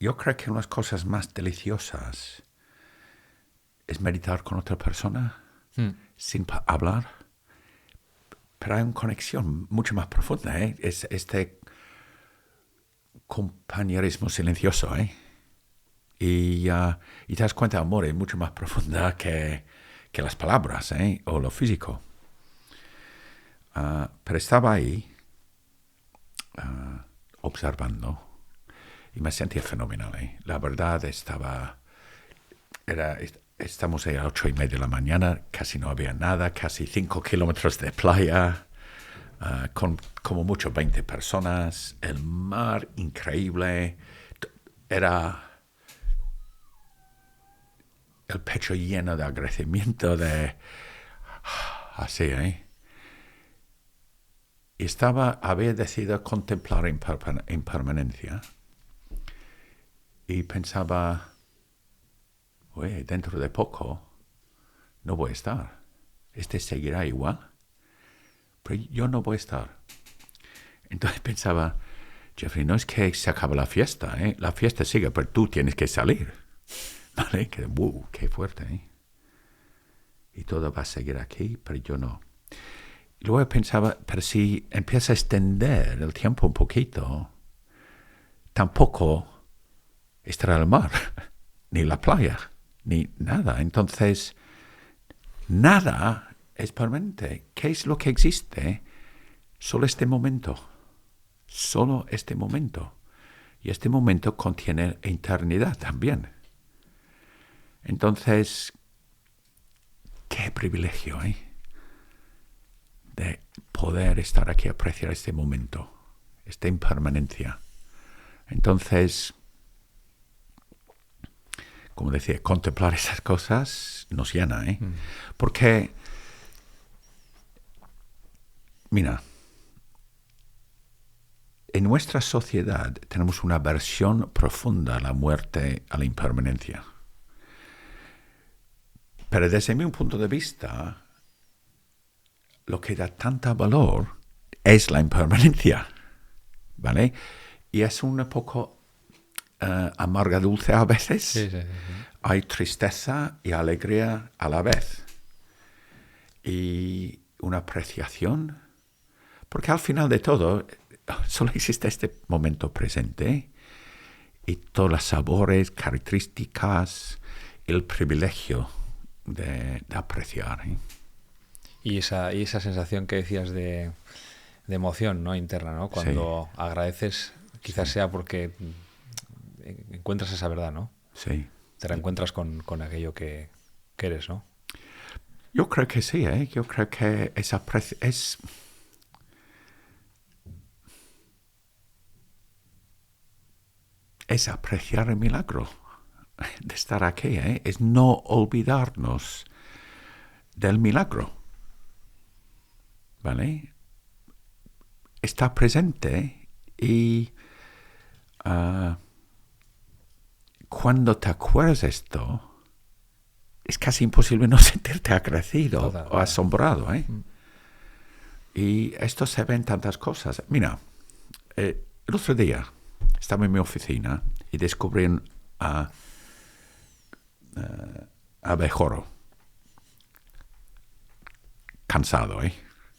yo creo que una de las cosas más deliciosas es meditar con otra persona, sin hablar, pero hay una conexión mucho más profunda, ¿eh? Es este compañerismo silencioso, ¿eh? Y te das cuenta, amor, es mucho más profunda que las palabras, ¿eh? O lo físico. Pero estaba ahí observando y me sentía fenomenal, ¿eh? La verdad estamos ahí a 8:30 de la mañana, casi no había nada, casi 5 kilómetros de playa, con como mucho 20 personas, el mar increíble, era el pecho lleno de agradecimiento, así, ¿eh? Y había decidido contemplar impermanencia y pensaba, oye, dentro de poco no voy a estar. Seguirá igual, pero yo no voy a estar. Entonces pensaba, Jeffrey, no es que se acaba la fiesta, ¿eh? La fiesta sigue, pero tú tienes que salir. ¿Vale? Qué fuerte, ¿eh? y todo va a seguir aquí, pero yo no. Y luego pensaba, pero si empieza a extender el tiempo un poquito, tampoco estará el mar, ni la playa, ni nada. Entonces, nada es permanente. ¿Qué es lo que existe? Solo este momento. Solo este momento. Y este momento contiene eternidad también. Entonces, qué privilegio, de poder estar aquí, apreciar este momento, esta impermanencia. Entonces, como decía, contemplar esas cosas nos llena, Porque, mira, en nuestra sociedad tenemos una aversión profunda a la muerte, a la impermanencia. Pero desde mi punto de vista, lo que da tanto valor es la impermanencia, ¿vale? Y es un poco amarga dulce a veces. Sí. Hay tristeza y alegría a la vez. Y una apreciación. Porque al final de todo, solo existe este momento presente. Y todos los sabores, características, el privilegio de apreciar. Y esa sensación que decías de emoción, ¿no? Interna, ¿no? Cuando agradeces, quizás sea porque encuentras esa verdad, ¿no? Sí. Te reencuentras con aquello que eres, ¿no? Yo creo que sí, Yo creo que es apreciar el milagro de estar aquí, Es no olvidarnos del milagro, ¿vale? Está presente y cuando te acuerdas de esto, es casi imposible no sentirte agradecido o asombrado, Y esto se ve en tantas cosas. Mira, el otro día estaba en mi oficina y descubrí un abejorro cansado,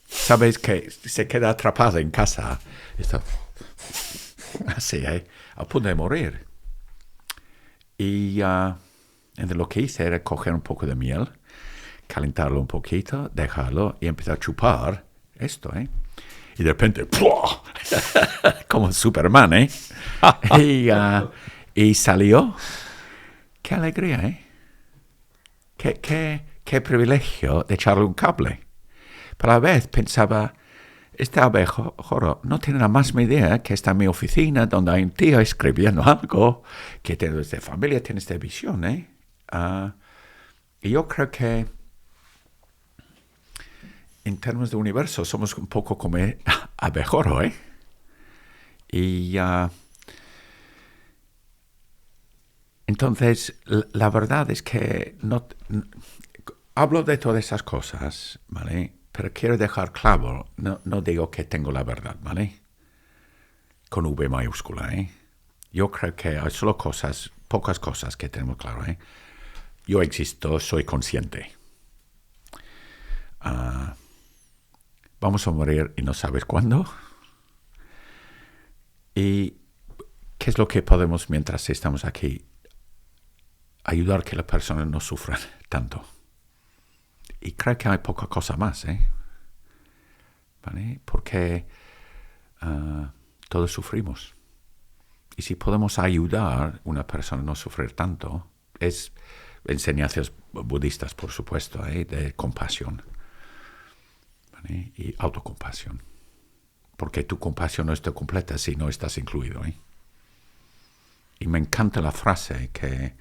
Sabes que se queda atrapado en casa, está así, a punto de morir. Y entonces lo que hice era coger un poco de miel, calentarlo un poquito, dejarlo y empezar a chupar esto, Y de repente, ¡pua! Como Superman, y salió. ¡Qué alegría, Qué privilegio de echarle un cable! Pero a la vez pensaba, este abejorro no tiene la más idea que está en mi oficina, donde hay un tío escribiendo algo, que tiene esta familia, tiene esta visión, y yo creo que en términos de universo somos un poco como abejorro, Y entonces la verdad es que no hablo de todas esas cosas, ¿vale? Pero quiero dejar claro, no digo que tengo la verdad, ¿vale? Con V mayúscula, Yo creo que hay solo pocas cosas que tenemos claro, Yo existo, soy consciente. Vamos a morir y no sabes cuándo. ¿Y qué es lo que podemos, mientras estamos aquí, ayudar a que las personas no sufran tanto? Y creo que hay poca cosa más, ¿vale? Porque todos sufrimos. Y si podemos ayudar a una persona a no sufrir tanto, es enseñanzas budistas, por supuesto, de compasión, ¿vale? Y autocompasión. Porque tu compasión no está completa si no estás incluido, Y me encanta la frase que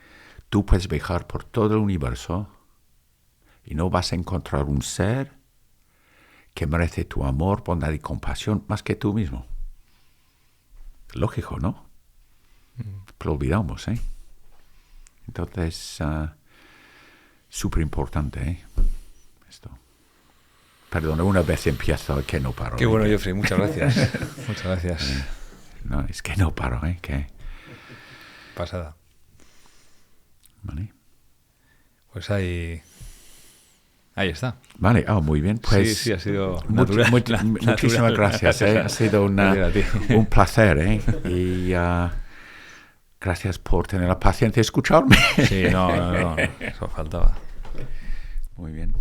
tú puedes viajar por todo el universo y no vas a encontrar un ser que merece tu amor, bondad y compasión más que tú mismo. Lógico, ¿no? Lo olvidamos, Entonces, súper importante, esto. Perdón, una vez empiezo que no paro. Qué bueno, Geoffrey, muchas gracias. Muchas gracias. No, es que no paro, que... Pasada. ¿Vale? Pues hay Ahí está. Vale, muy bien. Pues Sí, ha sido muchísimas gracias. Ha sido un placer. Y gracias por tener la paciencia de escucharme. Sí, no, eso faltaba. Muy bien.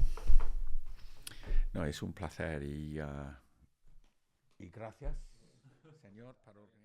No, es un placer y gracias, señor, por organizar.